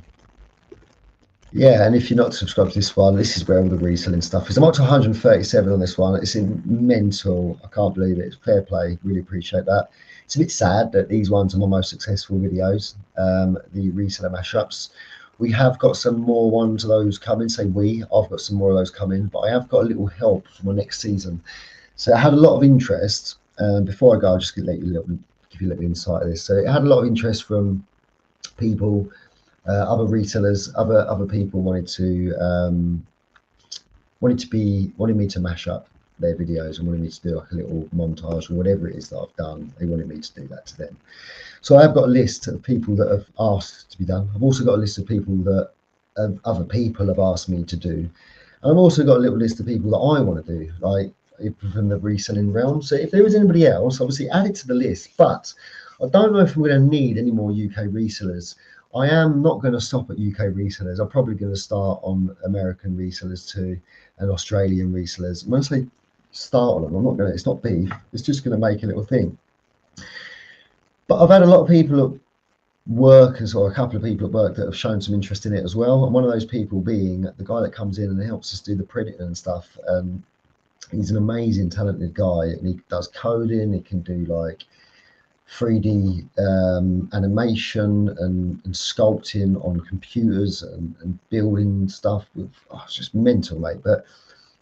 S1: Yeah, and if you're not subscribed to this one, this is where all the reselling stuff is. I'm up to 137 on this one. It's mental. I can't believe it. It's fair play. Really appreciate that. It's a bit sad that these ones are my most successful videos, the reseller mashups. We have got some more ones of those coming. I've got some more of those coming, but I have got a little help for my next season. So I had a lot of interest. Before I go, I'll just give you a little insight of this. So it had a lot of interest from people, other resellers, other people wanted me to mash up their videos and wanted me to do like a little montage or whatever it is that I've done. They wanted me to do that to them. So I've got a list of people that have asked to be done. I've also got a list of people that other people have asked me to do. And I've also got a little list of people that I want to do, like from the reselling realm. So if there is anybody else, obviously add it to the list. But I don't know if I'm going to need any more UK resellers. I am not going to stop at UK resellers. I'm probably going to start on American resellers too and Australian resellers. When I say start on them, I'm not going to, it's not beef. It's just going to make a little thing. But I've had a lot of people at work, or a couple of people at work that have shown some interest in it as well. And one of those people being the guy that comes in and helps us do the printing and stuff. He's an amazing, talented guy, and he does coding. He can do like 3D animation and sculpting on computers and building stuff with, it's just mental, mate. But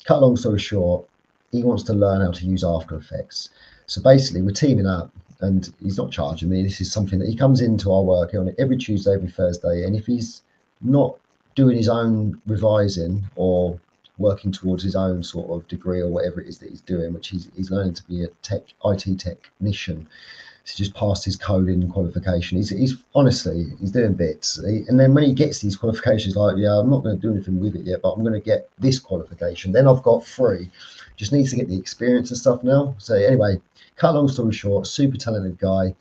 S1: cut a long story short, he wants to learn how to use After Effects. So basically we're teaming up, and he's not charging me. This is something that he comes into our work on every Tuesday, every Thursday, and if he's not doing his own revising or working towards his own sort of degree or whatever it is that he's doing, which he's learning to be a IT technician. He's just passed his coding qualification. He's honestly, he's doing bits. And then when he gets these qualifications, like, yeah, I'm not going to do anything with it yet, but I'm going to get this qualification. Then I've got 3. Just needs to get the experience and stuff now. So anyway, cut a long story short, super talented guy,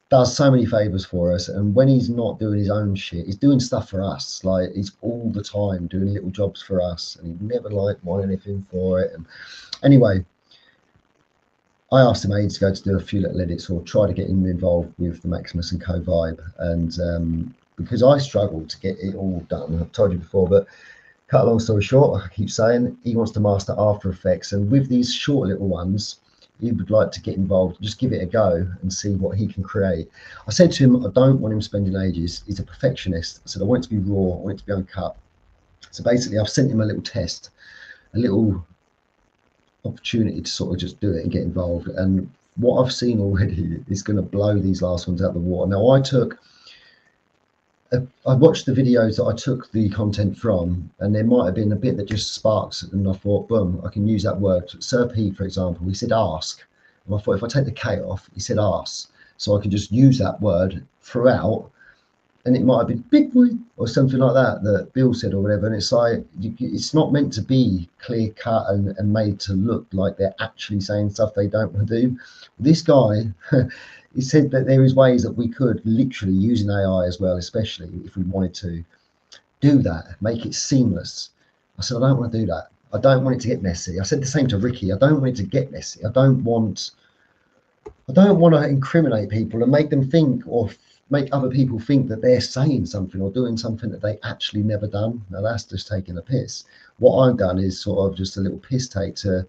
S1: does so many favors for us. And when he's not doing his own shit, he's doing stuff for us. Like, he's all the time doing little jobs for us, and he never want anything for it. And anyway, I asked him ages ago to do a few little edits or try to get him involved with the Maxemus and Co vibe. And because I struggled to get it all done, I've told you before, but cut a long story short, I keep saying he wants to master After Effects. And with these short little ones, he would like to get involved, just give it a go and see what he can create. I said to him, I don't want him spending ages. He's a perfectionist. I said, I want it to be raw. I want it to be uncut. So basically, I've sent him a little test, a little opportunity to sort of just do it and get involved. And what I've seen already is going to blow these last ones out of the water. Now, I watched the videos that I took the content from, and there might have been a bit that just sparks, and I thought, boom, I can use that word. Sir Pete, for example, he said ask, and I thought if I take the K off, he said ask, so I can just use that word throughout. And it might have been big boy or something like that Bill said or whatever. And it's like, it's not meant to be clear cut and made to look like they're actually saying stuff they don't want to do. This guy, he said that there is ways that we could literally using AI as well, especially if we wanted to do that, make it seamless. I said, I don't want to do that. I don't want it to get messy. I said the same to Ricky. I don't want it to get messy. I don't want to incriminate people and make them think or make other people think that they're saying something or doing something that they actually never done. Now that's just taking a piss. What I've done is sort of just a little piss take to,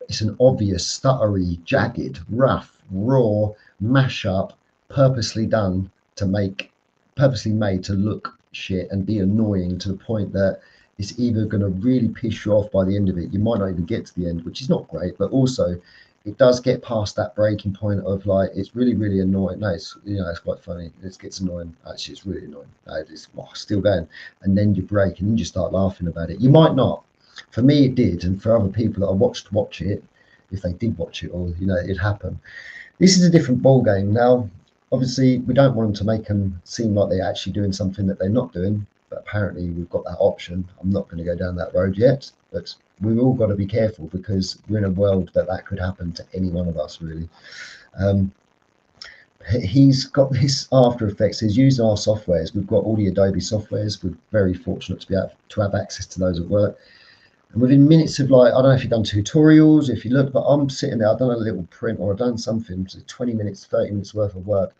S1: it's an obvious, stuttery, jagged, rough, raw mashup, purposely made to look shit and be annoying to the point that it's either going to really piss you off by the end of it. You might not even get to the end, which is not great, but also it does get past that breaking point of like, it's really, really annoying. No, it's, you know, it's quite funny. It gets annoying. Actually, it's really annoying. It's still going. And then you break and then you start laughing about it. You might not. For me, it did. And for other people that I watched watch it, if they did watch it, or, you know, it happened. This is a different ball game. Now, obviously, we don't want them to make them seem like they're actually doing something that they're not doing. But apparently, we've got that option. I'm not going to go down that road yet. But we've all got to be careful because we're in a world that could happen to any one of us, really. He's got this After Effects. He's using our softwares. We've got all the Adobe softwares. We're very fortunate to be able to have access to those at work. And within minutes of, like, I don't know if you've done tutorials, if you look, but I'm sitting there, I've done a little print or I've done something, so 20 minutes, 30 minutes worth of work.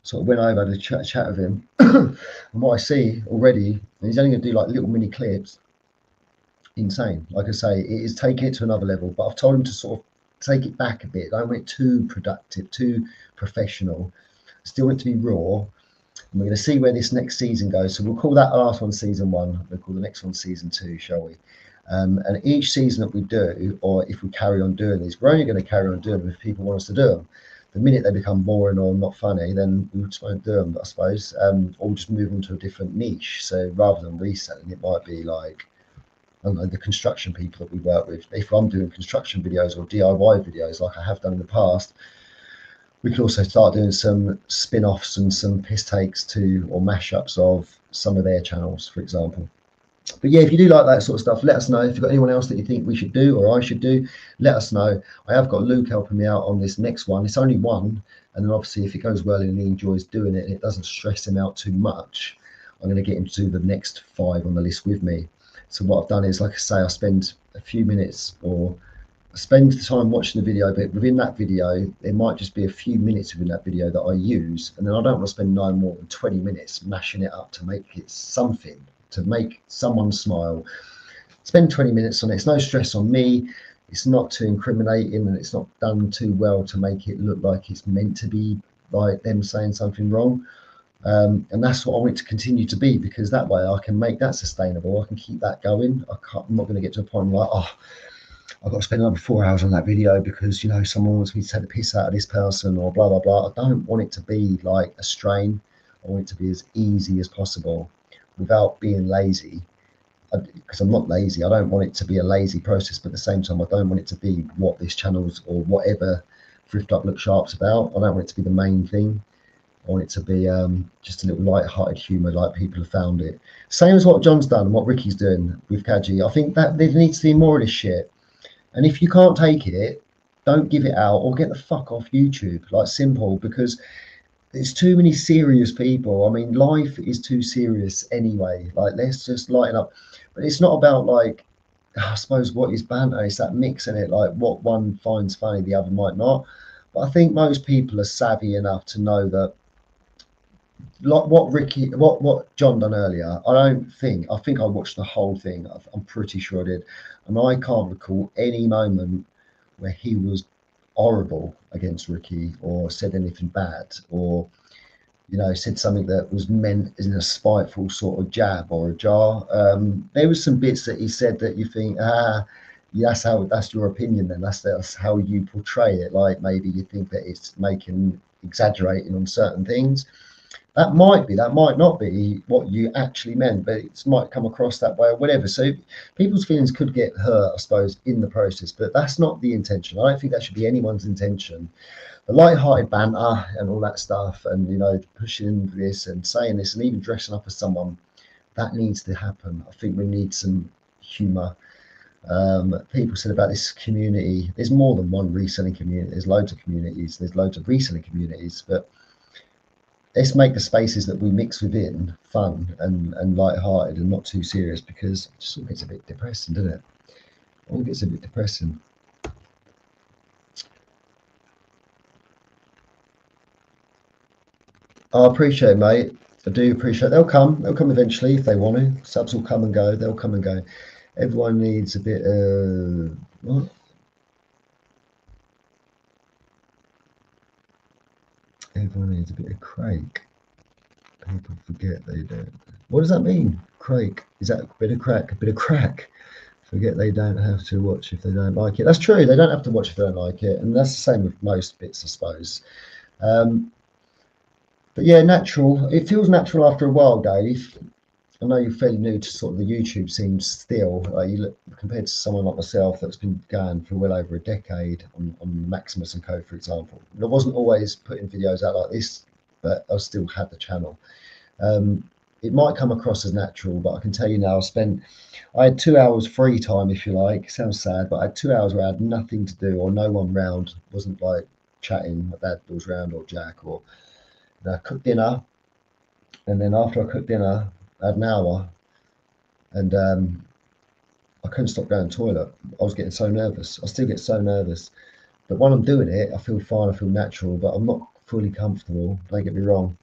S1: Sort of went over to chat with him. And what I see already, and he's only going to do like little mini clips. Insane. Like I say, it is taking it to another level, but I've told him to sort of take it back a bit. I don't want it too productive, too professional. Still want it to be raw. And we're going to see where this next season goes. So we'll call that last one season 1. We'll call the next one season 2, shall we? And each season that we do, or if we carry on doing these, we're only going to carry on doing them if people want us to do them. The minute they become boring or not funny, then we just won't do them, I suppose. Or just move on to a different niche. So rather than reselling, it might be like, I don't know, the construction people that we work with. If I'm doing construction videos or DIY videos like I have done in the past, we can also start doing some spin-offs and some piss takes to, or mashups of some of their channels, for example. But yeah, if you do like that sort of stuff, let us know. If you've got anyone else that you think we should do or I should do, let us know. I have got Luke helping me out on this next one. It's only one, and then obviously if it goes well and he enjoys doing it and it doesn't stress him out too much, I'm going to get him to do the next 5 on the list with me. So what I've done is, like I say, I spend a few minutes, or I spend the time watching the video, but within that video, there might just be a few minutes within that video that I use, and then I don't want to spend no more than 20 minutes mashing it up to make it something, to make someone smile. Spend 20 minutes on it. It's no stress on me. It's not too incriminating, and it's not done too well to make it look like it's meant to be like them saying something wrong. And that's what I want it to continue to be, because that way I can make that sustainable. I can keep that going. I'm not going to get to a point like, oh, I've got to spend another 4 hours on that video because, you know, someone wants me to take the piss out of this person or blah, blah, blah. I don't want it to be like a strain. I want it to be as easy as possible without being lazy. Because I'm not lazy. I don't want it to be a lazy process, but at the same time, I don't want it to be what this channel's or whatever Thrift Up Look Sharp's about. I don't want it to be the main thing. I want it to be just a little light-hearted humour, like people have found it. Same as what John's done and what Ricky's doing with Kaji. I think that there needs to be more of this shit. And if you can't take it, don't give it out or get the fuck off YouTube. Like, simple, because there's too many serious people. I mean, life is too serious anyway. Like, let's just lighten up. But it's not about, like, I suppose what is banter. It's that mix in it. Like, what one finds funny, the other might not. But I think most people are savvy enough to know that, like what John done earlier, I think I watched the whole thing. I'm pretty sure I did, and I can't recall any moment where he was horrible against Ricky or said anything bad, or, you know, said something that was meant in a spiteful sort of jab or a jar. There was some bits that he said that you think, yeah, that's your opinion, then that's how you portray it. Like, maybe you think that it's exaggerating on certain things. That might not be what you actually meant, but it might come across that way or whatever. So people's feelings could get hurt, I suppose, in the process, but that's not the intention. I don't think that should be anyone's intention. The light-hearted banter and all that stuff, and, you know, pushing this and saying this and even dressing up as someone, that needs to happen. I think we need some humour. People said about this community, there's more than one reselling community. There's loads of communities. There's loads of reselling communities, but let's make the spaces that we mix within fun and light-hearted and not too serious, because it just makes it a bit depressing, doesn't it? It all gets a bit depressing. I appreciate it, mate. I do appreciate it. They'll come eventually if they want to. Subs will come and go. They'll come and go. Everyone needs a bit of what? Everyone needs a bit of Craig. People forget they don't. What does that mean? Crake. Is that a bit of crack? A bit of crack. Forget they don't have to watch if they don't like it. That's true. They don't have to watch if they don't like it, and that's the same with most bits, I suppose. But yeah, natural. It feels natural after a while, Dave. I know you're fairly new to sort of the YouTube scene still. You look compared to someone like myself that's been going for well over a decade on Maximus and Co, for example. And I wasn't always putting videos out like this, but I still had the channel. It might come across as natural, but I can tell you now, I had 2 hours free time, if you like. Sounds sad, but I had 2 hours where I had nothing to do or no one round. Wasn't like chatting. My dad was round or Jack, or I cooked dinner, and then after I cooked dinner, I had an hour, and I couldn't stop going to the toilet. I was getting so nervous. I still get so nervous, but when I'm doing it, I feel fine. I feel natural, but I'm not fully comfortable. Don't get me wrong.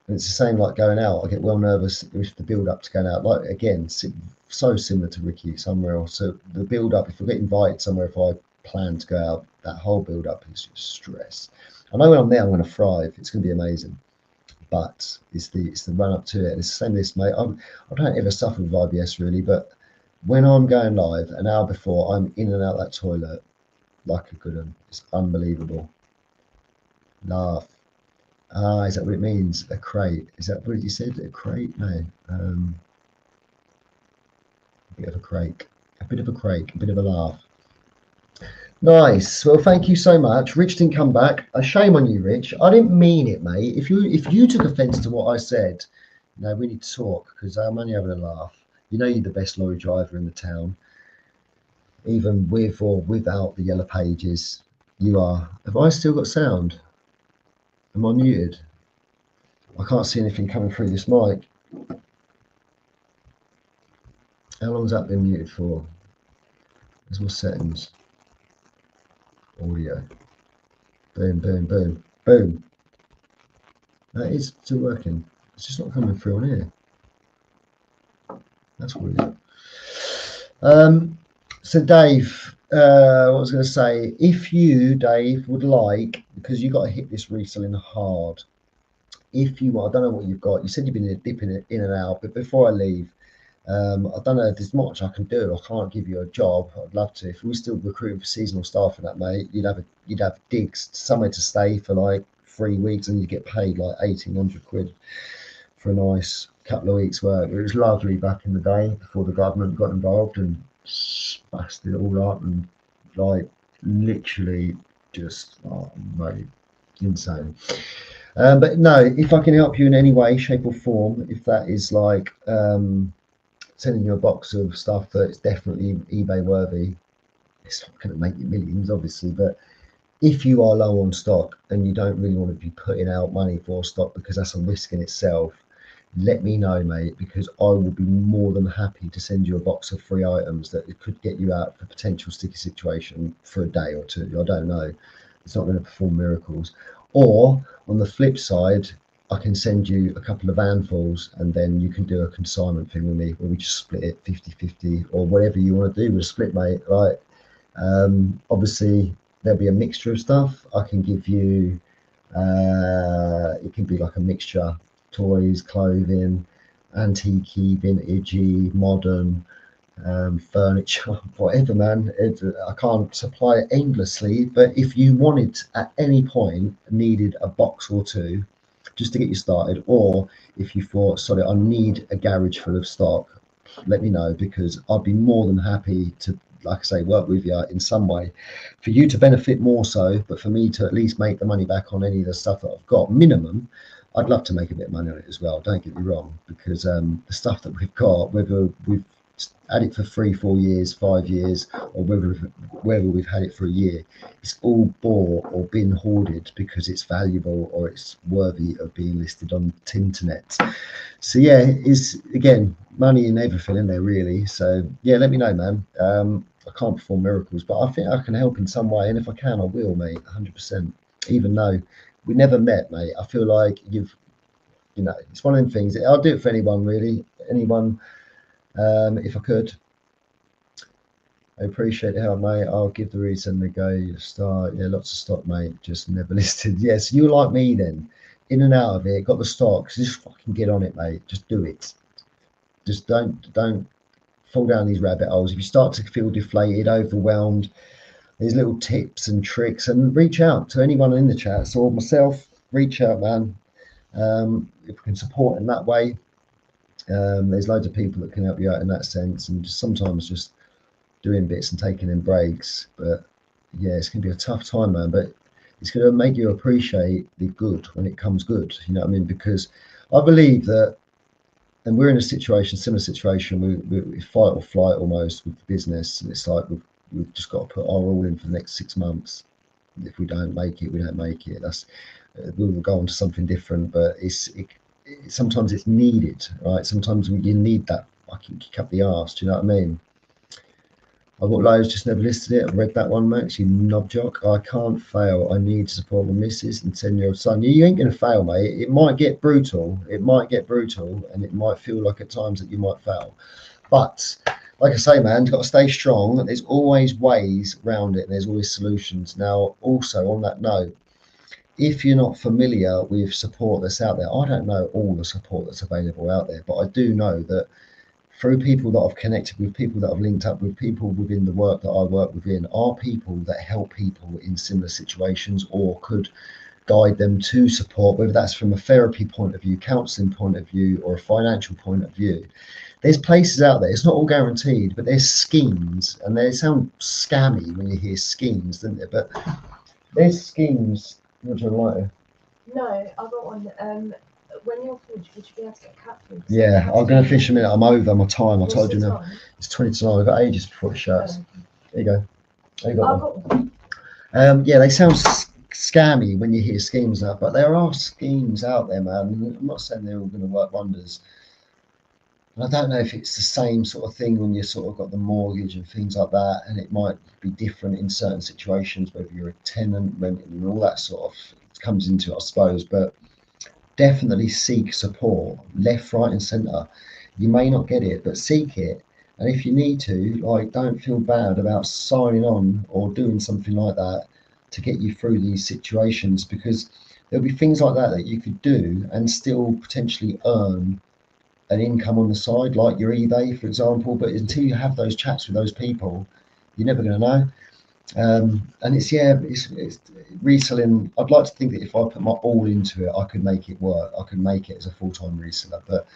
S1: And it's the same like going out. I get well nervous with the build up to going out. Like again, so similar to Ricky somewhere else. So the build up, if I get invited somewhere, if I plan to go out, that whole build up is just stress. I know when I'm there, I'm going to thrive. It's going to be amazing. But it's the run up to it. And it's the same as this, mate. I don't ever suffer with IBS really, but when I'm going live an hour before, I'm in and out that toilet like a good one. It's unbelievable. Laugh. Ah, is that what it means? A crate. Is that what you said? A crate? No. A bit of a crake. A bit of a crake. A bit of a laugh. Nice. Well, thank you so much. Rich didn't come back. A shame on you, Rich. I didn't mean it, mate. If you took offence to what I said, no, we need to talk because I'm only having a laugh. You know you're the best lorry driver in the town. Even with or without the yellow pages, you are. Have I still got sound? Am I muted? I can't see anything coming through this mic. How long's that been muted for? There's my settings. Audio. Boom, boom, boom, boom. That is still working. It's just not coming through on here. That's weird. So Dave, what I was going to say, if you, Dave, would like, because you got to hit this reselling hard. If you want, I don't know what you've got. You said you've been dipping it in and out, but before I leave, I don't know if there's much I can do. I can't give you a job. I'd love to. If we still recruiting for seasonal staff for that, mate, you'd have digs somewhere to stay for like 3 weeks, and you get paid like 1,800 quid for a nice couple of weeks' work. It was lovely back in the day before the government got involved and spashed it all up, and like literally just mate, insane. But no, if I can help you in any way, shape or form, if that is like sending you a box of stuff that's definitely eBay worthy, it's not going to make you millions, obviously, but if you are low on stock and you don't really want to be putting out money for stock because that's a risk in itself, let me know, mate, because I will be more than happy to send you a box of free items that could get you out of a potential sticky situation for a day or two. I don't know. It's not going to perform miracles. Or on the flip side, I can send you a couple of handfuls and then you can do a consignment thing with me where we just split it 50-50 or whatever you want to do with a split, mate. Right? Obviously, there'll be a mixture of stuff. I can give you, it can be like a mixture, toys, clothing, antique, vintagey, modern, furniture, whatever, man. I can't supply it endlessly, but if you wanted at any point needed a box or two just to get you started, or if you thought, sorry, I need a garage full of stock, let me know, because I'd be more than happy to, like I say, work with you in some way for you to benefit more so, but for me to at least make the money back on any of the stuff that I've got minimum. I'd love to make a bit of money on it as well, don't get me wrong, because the stuff that we've got, whether we've had it for 3-4 years, 5 years, or whether we've had it for a year, it's all bought or been hoarded because it's valuable or it's worthy of being listed on Tinternet. So yeah, it's again money in everything in there really. So yeah, let me know, man. I can't perform miracles, but I think I can help in some way, and if I can, I will, mate, 100%. Even though we never met, mate, I feel like it's one of them things. I'll do it for anyone, really, anyone. If I could. I appreciate the help, mate. I'll give the reason to go start. Yeah, lots of stock, mate. Just never listed. Yes, you're like me then. in and out of it, got the stocks, just fucking get on it, mate. Just do it. Just don't fall down these rabbit holes. If you start to feel deflated, overwhelmed, there's little tips and tricks, and reach out to anyone in the chat. So myself, reach out, man. If we can support in that way, there's loads of people that can help you out in that sense, and just sometimes just doing bits and taking in breaks. But yeah, it's gonna be a tough time, man, but it's gonna make you appreciate the good when it comes good, you know what I mean? Because I believe that, and we're in a situation, similar situation, we fight or flight almost with the business, and it's like we've just got to put our all in for the next 6 months. If we don't make it, we don't make it. That's we will go on to something different, but sometimes it's needed, right? Sometimes you need that fucking kick up the arse. Do you know what I mean? I've got loads, just never listed it. I've read that one, Max. You knob jock. I can't fail. I need to support my missus and 10-year-old son. You ain't going to fail, mate. It might get brutal. It might get brutal, and it might feel like at times that you might fail. But like I say, man, you've got to stay strong. There's always ways around it. And there's always solutions. Now, also on that note, if you're not familiar with support that's out there, I don't know all the support that's available out there, but I do know that through people that I've connected with, people that I've linked up with, people within the work that I work within, are people that help people in similar situations or could guide them to support, whether that's from a therapy point of view, counselling point of view, or a financial point of view. There's places out there, it's not all guaranteed, but there's schemes, and they sound scammy when you hear schemes, don't they? But there's schemes. Would you like?
S4: No, I've got one. When you're finished, would you be able to get cat food?
S1: Yeah, I'm going to finish in a minute. I'm over my time. I told you now.
S4: Time?
S1: It's 20 to 9. I've got ages before it shuts. There you go. There you got one. Yeah, they sound scammy when you hear schemes now, but there are schemes out there, man. I'm not saying they're all going to work wonders. And I don't know if it's the same sort of thing when you sort of got the mortgage and things like that, and it might be different in certain situations, whether you're a tenant, renting, and all that sort of comes into it, I suppose. But definitely seek support, left, right, and centre. You may not get it, but seek it. And if you need to, like, don't feel bad about signing on or doing something like that to get you through these situations, because there'll be things like that that you could do and still potentially earn an income on the side, like your eBay, for example. But until you have those chats with those people, you're never going to know. And it's reselling. I'd like to think that if I put my all into it, I could make it work. I could make it as a full-time reseller. But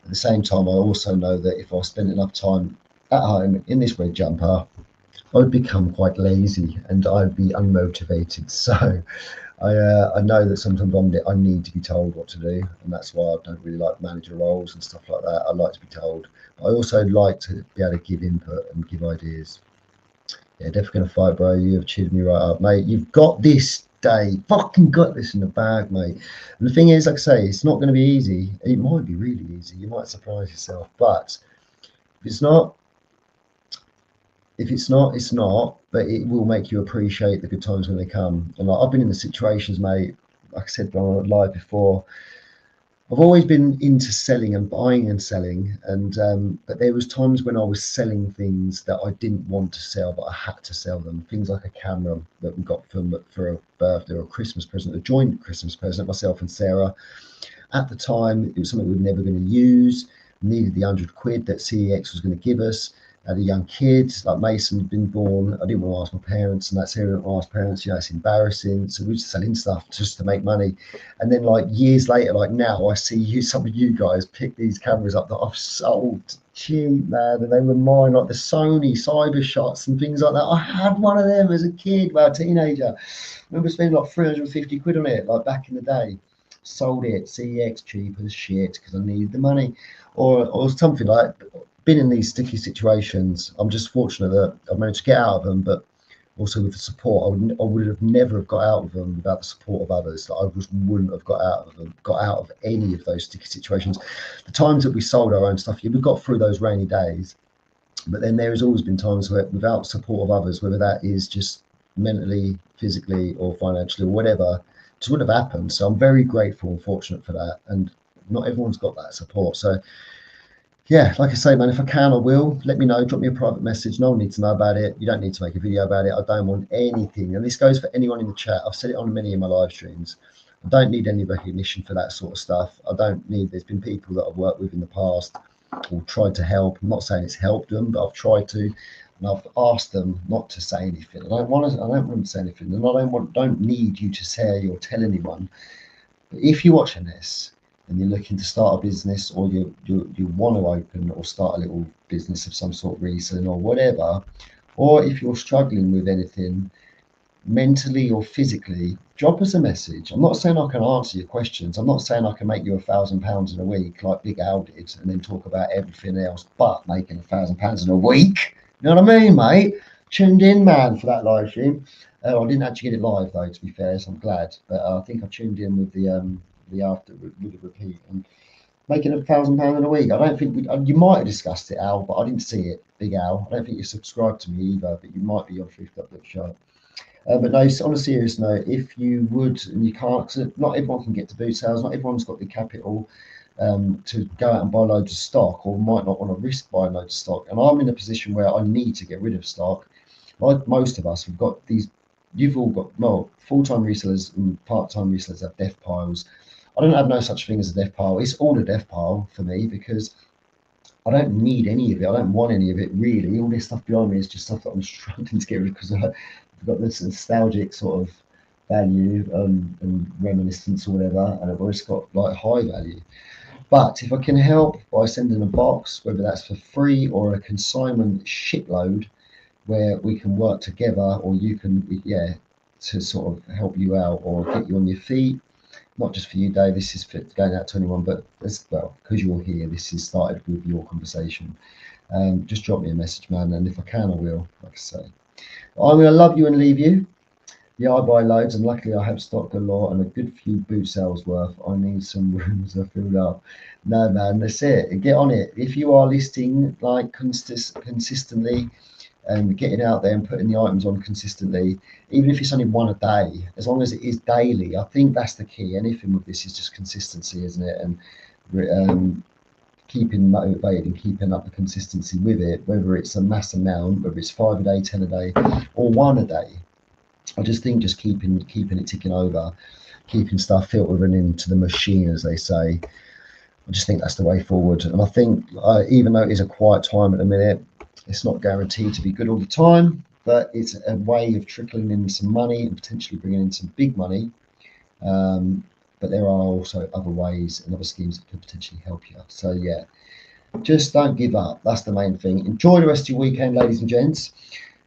S1: at the same time, I also know that if I spent enough time at home in this red jumper, I'd become quite lazy and I'd be unmotivated. So I know that sometimes I need to be told what to do, and that's why I don't really like manager roles and stuff like that. I like to be told. I also like to be able to give input and give ideas. Yeah, definitely gonna fight, bro. You have cheered me right up, mate. You've got this, Dave. Fucking got this in the bag, mate. And the thing is, like I say, it's not going to be easy. It might be really easy. You might surprise yourself, but if it's not, it's not. But it will make you appreciate the good times when they come. And like, I've been in the situations, mate. Like I said when I was live before, I've always been into selling and buying and selling, and but there was times when I was selling things that I didn't want to sell, but I had to sell them. Things like a camera that we got for a birthday or a Christmas present, a joint Christmas present, myself and Sarah. At the time, it was something we were never going to use. Needed the £100 that CEX was going to give us. Had a young kid, like Mason had been born. I didn't want to ask my parents, and that's here. I didn't want to ask parents. You know, it's embarrassing. So we were just selling stuff just to make money. And then, like years later, like now, I see some of you guys pick these cameras up that I've sold cheap, man, and they were mine, like the Sony Cyber Shots and things like that. I had one of them as a kid, well, a teenager. I remember spending like £350 on it, like back in the day. Sold it, CEX, cheap as shit, because I needed the money, or something like. Been in these sticky situations. I'm just fortunate that I've managed to get out of them, but also with the support, I would have never got out of them without the support of others. I just wouldn't have got out of any of those sticky situations. The times that we sold our own stuff, we got through those rainy days, but then there has always been times where without support of others, whether that is just mentally, physically, or financially, or whatever, it just wouldn't have happened. So I'm very grateful and fortunate for that, and not everyone's got that support. So yeah, like I say, man, if I can, I will. Let me know. Drop me a private message. No one needs to know about it. You don't need to make a video about it. I don't want anything. And this goes for anyone in the chat. I've said it on many of my live streams. I don't need any recognition for that sort of stuff. I don't need, there's been people that I've worked with in the past or tried to help. I'm not saying it's helped them, but I've tried to, and I've asked them not to say anything. I don't want them to say anything, and I don't need you to say or tell anyone. But if you're watching this and you're looking to start a business, or you want to open or start a little business of some sort, reselling or whatever, or if you're struggling with anything mentally or physically, drop us a message. I'm not saying I can answer your questions. I'm not saying I can make you £1,000 in a week like Big Al did and then talk about everything else but making £1,000 in a week. You know what I mean, mate? Tuned in, man, for that live stream. I didn't actually get it live though, to be fair, so I'm glad. But I think I tuned in with the after with the repeat and making £1,000 in a week. I don't think you might have discussed it, Al, but I didn't see it, Big Al. I don't think you subscribed to me either, but you might be on Thrift Up Look Sharp. But no, on a serious note, if you would, and you can't, because not everyone can get to boot sales, not everyone's got the capital to go out and buy loads of stock, or might not want to risk buying loads of stock. And I'm in a position where I need to get rid of stock. Like most of us, we've got these, you've all got, well, full-time resellers and part-time resellers have death piles. I don't have no such thing as a death pile. It's all a death pile for me because I don't need any of it. I don't want any of it, really. All this stuff behind me is just stuff that I'm struggling to get rid of because I've got this nostalgic sort of value and reminiscence or whatever, and I've always got like high value. But if I can help by sending a box, whether that's for free or a consignment shitload, where we can work together, or you can, yeah, to sort of help you out or get you on your feet. Not just for you, Dave, this is for going out to anyone, but as well, because you're here, this is started with your conversation. Just drop me a message, man, and if I can, I will, like I say. I'm going to love you and leave you. Yeah, I buy loads, and luckily I have stock galore and a good few boot sales worth. I need some rooms to fill up. No, man, that's it. Get on it. If you are listing like consistently and getting out there and putting the items on consistently, even if it's only one a day, as long as it is daily, I think that's the key. Anything with this is just consistency, isn't it? And keeping motivated and keeping up the consistency with it, whether it's a mass amount, whether it's 5 a day, 10 a day, or 1 a day. I just think just keeping it ticking over, keeping stuff filtering into the machine, as they say. I just think that's the way forward. And I think even though it is a quiet time at the minute, it's not guaranteed to be good all the time, but it's a way of trickling in some money and potentially bringing in some big money. But there are also other ways and other schemes that could potentially help you. So yeah, just don't give up. That's the main thing. Enjoy the rest of your weekend, ladies and gents.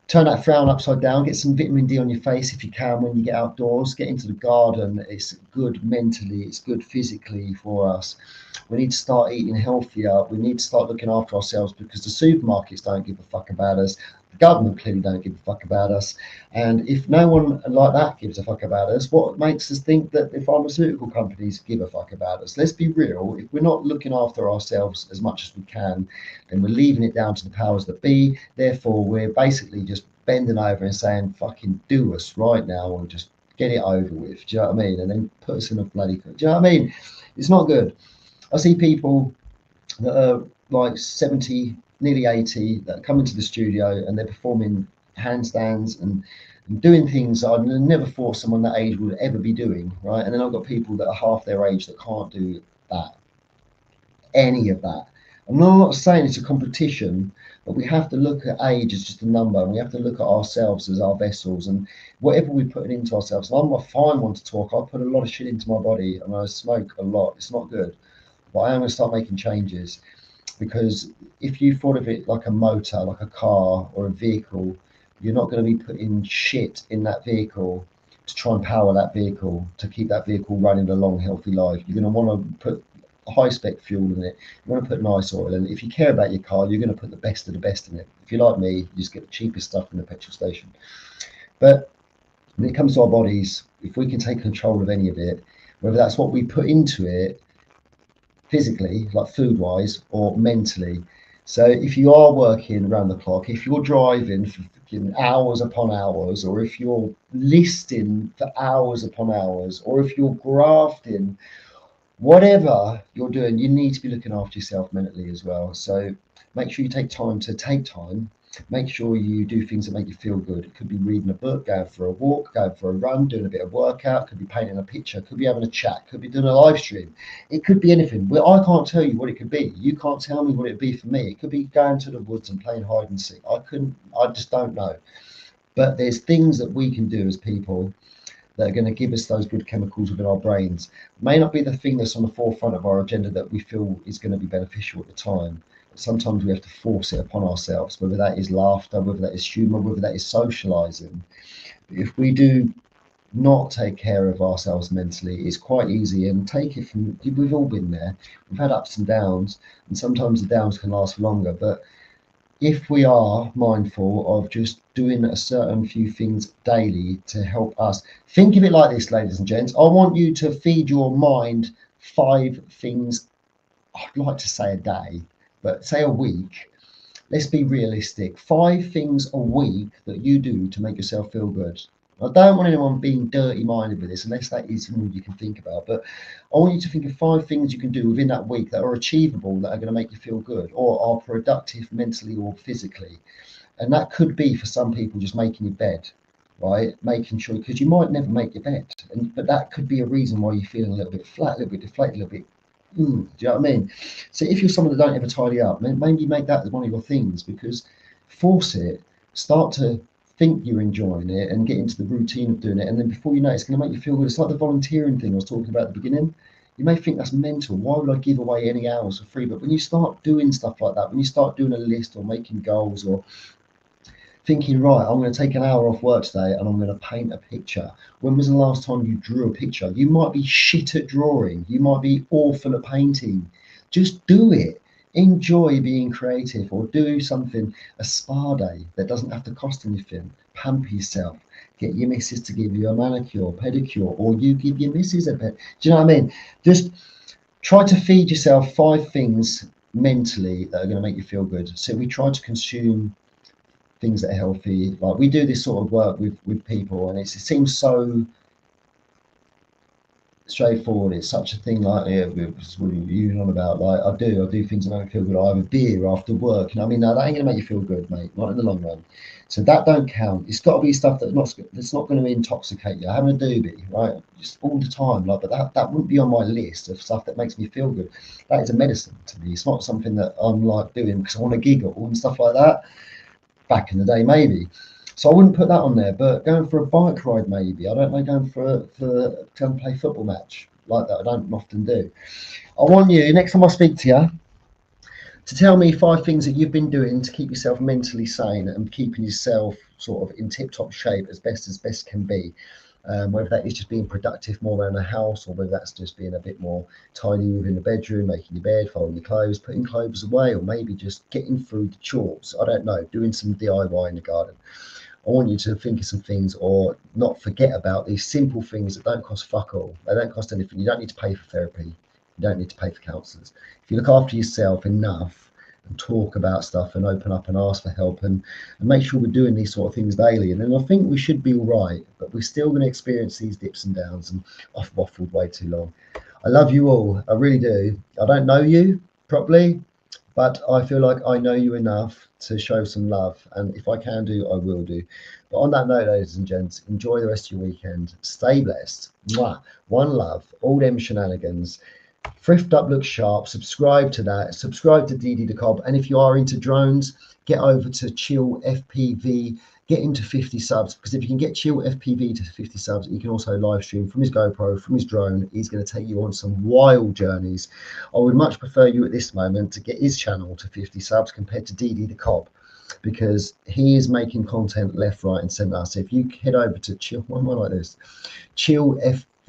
S1: Turn that frown upside down. Get some vitamin D on your face if you can when you get outdoors. Get into the garden. It's good mentally. It's good physically for us. We need to start eating healthier. We need to start looking after ourselves because the supermarkets don't give a fuck about us. The government clearly don't give a fuck about us. And if no one like that gives a fuck about us, what makes us think that the pharmaceutical companies give a fuck about us? Let's be real. If we're not looking after ourselves as much as we can, then we're leaving it down to the powers that be. Therefore, we're basically just bending over and saying, fucking do us right now and just get it over with. Do you know what I mean? And then put us in a bloody... Do you know what I mean? It's not good. I see people that are like 70, nearly 80, that come into the studio and they're performing handstands and doing things that I never thought someone that age would ever be doing, right? And then I've got people that are half their age that can't do that, any of that. I'm not saying it's a competition, but we have to look at age as just a number, and we have to look at ourselves as our vessels, and whatever we put into ourselves. I'm a fine one to talk. I put a lot of shit into my body, and I smoke a lot. It's not good, but I am going to start making changes, because if you thought of it like a motor, like a car or a vehicle, you're not going to be putting shit in that vehicle to try and power that vehicle, to keep that vehicle running a long, healthy life. You're going to want to put high spec fuel in it. You want to put nice oil in it. If you care about your car, you're going to put the best of the best in it. If you're like me, you just get the cheapest stuff from the petrol station. But when it comes to our bodies, if we can take control of any of it, whether that's what we put into it physically, like food wise, or mentally. So if you are working around the clock, if you're driving for hours upon hours, or if you're listing for hours upon hours, or if you're grafting, whatever you're doing, you need to be looking after yourself mentally as well. So make sure you take time to take time. Make sure you do things that make you feel good. It could be reading a book, going for a walk, going for a run, doing a bit of workout, could be painting a picture, could be having a chat, could be doing a live stream. It could be anything. Well, I can't tell you what it could be. You can't tell me what it'd be for me. It could be going to the woods and playing hide and seek. I just don't know. But there's things that we can do as people that are going to give us those good chemicals within our brains. May not be the thing that's on the forefront of our agenda that we feel is going to be beneficial at the time. Sometimes we have to force it upon ourselves, whether that is laughter, whether that is humour, whether that is socialising. If we do not take care of ourselves mentally, it's quite easy, and take it from, we've all been there. We've had ups and downs, and sometimes the downs can last for longer. But if we are mindful of just doing a certain few things daily to help us, think of it like this, ladies and gents. I want you to feed your mind 5 things, I'd like to say a day, but say a week. Let's be realistic. 5 things a week that you do to make yourself feel good. I don't want anyone being dirty-minded with this, unless that is all you can think about. But I want you to think of 5 things you can do within that week that are achievable, that are going to make you feel good, or are productive mentally or physically. And that could be, for some people, just making your bed, right? Making sure, because you might never make your bed, but that could be a reason why you're feeling a little bit flat, a little bit deflated, a little bit. Do you know what I mean? So if you're someone that don't ever tidy up, maybe make that as one of your things, because force it, start to think you're enjoying it and get into the routine of doing it, and then before you know it's going to make you feel good. It's like the volunteering thing I was talking about at the beginning. You may think that's mental. Why would I give away any hours for free? But when you start doing stuff like that, when you start doing a list or making goals or thinking, right, I'm going to take an hour off work today and I'm going to paint a picture. When was the last time you drew a picture? You might be shit at drawing. You might be awful at painting. Just do it. Enjoy being creative, or do something, a spa day that doesn't have to cost anything. Pamper yourself. Get your missus to give you a manicure, pedicure, or you give your missus a pet. Do you know what I mean? Just try to feed yourself 5 things mentally that are going to make you feel good. So we try to consume things that are healthy. Like, we do this sort of work with people, and it seems so straightforward. It's such a thing, like, yeah, what are you on about? Like, I do things that make me feel good. I have a beer after work, and I mean, no, that ain't gonna make you feel good, mate, not in the long run. So that don't count. It's got to be stuff that's not going to intoxicate you. Having a doobie, right, just all the time, like, but that wouldn't be on my list of stuff that makes me feel good. That is a medicine to me. It's not something that I'm like doing because I want to giggle and stuff like that. Back in the day, maybe. So I wouldn't put that on there. But going for a bike ride, maybe. I don't know, going for to play football match like that. I don't often do. I want you, next time I speak to you, to tell me 5 things that you've been doing to keep yourself mentally sane and keeping yourself sort of in tip-top shape as best can be. Whether that is just being productive more around the house, or whether that's just being a bit more tidy within the bedroom, making your bed, folding your clothes, putting clothes away, or maybe just getting through the chores. I don't know, doing some DIY in the garden. I want you to think of some things, or not forget about these simple things that don't cost fuck all. They don't cost anything. You don't need to pay for therapy. You don't need to pay for counsellors. If you look after yourself enough and talk about stuff and open up and ask for help and make sure we're doing these sort of things daily, and then I think we should be all right. But we're still going to experience these dips and downs, and I've waffled way too long. I love you all. I really do. I don't know you properly, but I feel like I know you enough to show some love, and if I can do, I will do. But on that note, ladies and gents, enjoy the rest of your weekend. Stay blessed. Mwah. One love. All them shenanigans. Thrift Up looks sharp. Subscribe to that. Subscribe to DD the Cobb. And if you are into drones, get over to Chill FPV. Get into 50 subs, because if you can get Chill FPV to 50 subs, he can also live stream from his GoPro, from his drone. He's going to take you on some wild journeys. I would much prefer you at this moment to get his channel to 50 subs compared to DD the Cobb, because he is making content left, right, and centre. So if you head over to Chill, why am I like this? Chill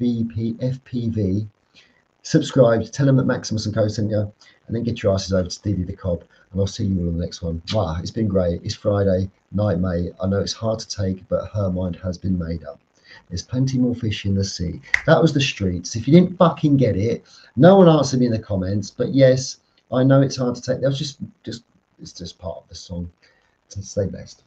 S1: FPV. Subscribe, tell them that Maximus and Co sent you, and then get your asses over to DD the Cobb, and I'll see you all on the next one. Wow, it's been great. It's Friday night, mate. I know it's hard to take, but her mind has been made up. There's plenty more fish in the sea. That was the streets. If you didn't fucking get it, no one answered me in the comments, but yes, I know it's hard to take. That was just it's just part of the song. So stay blessed.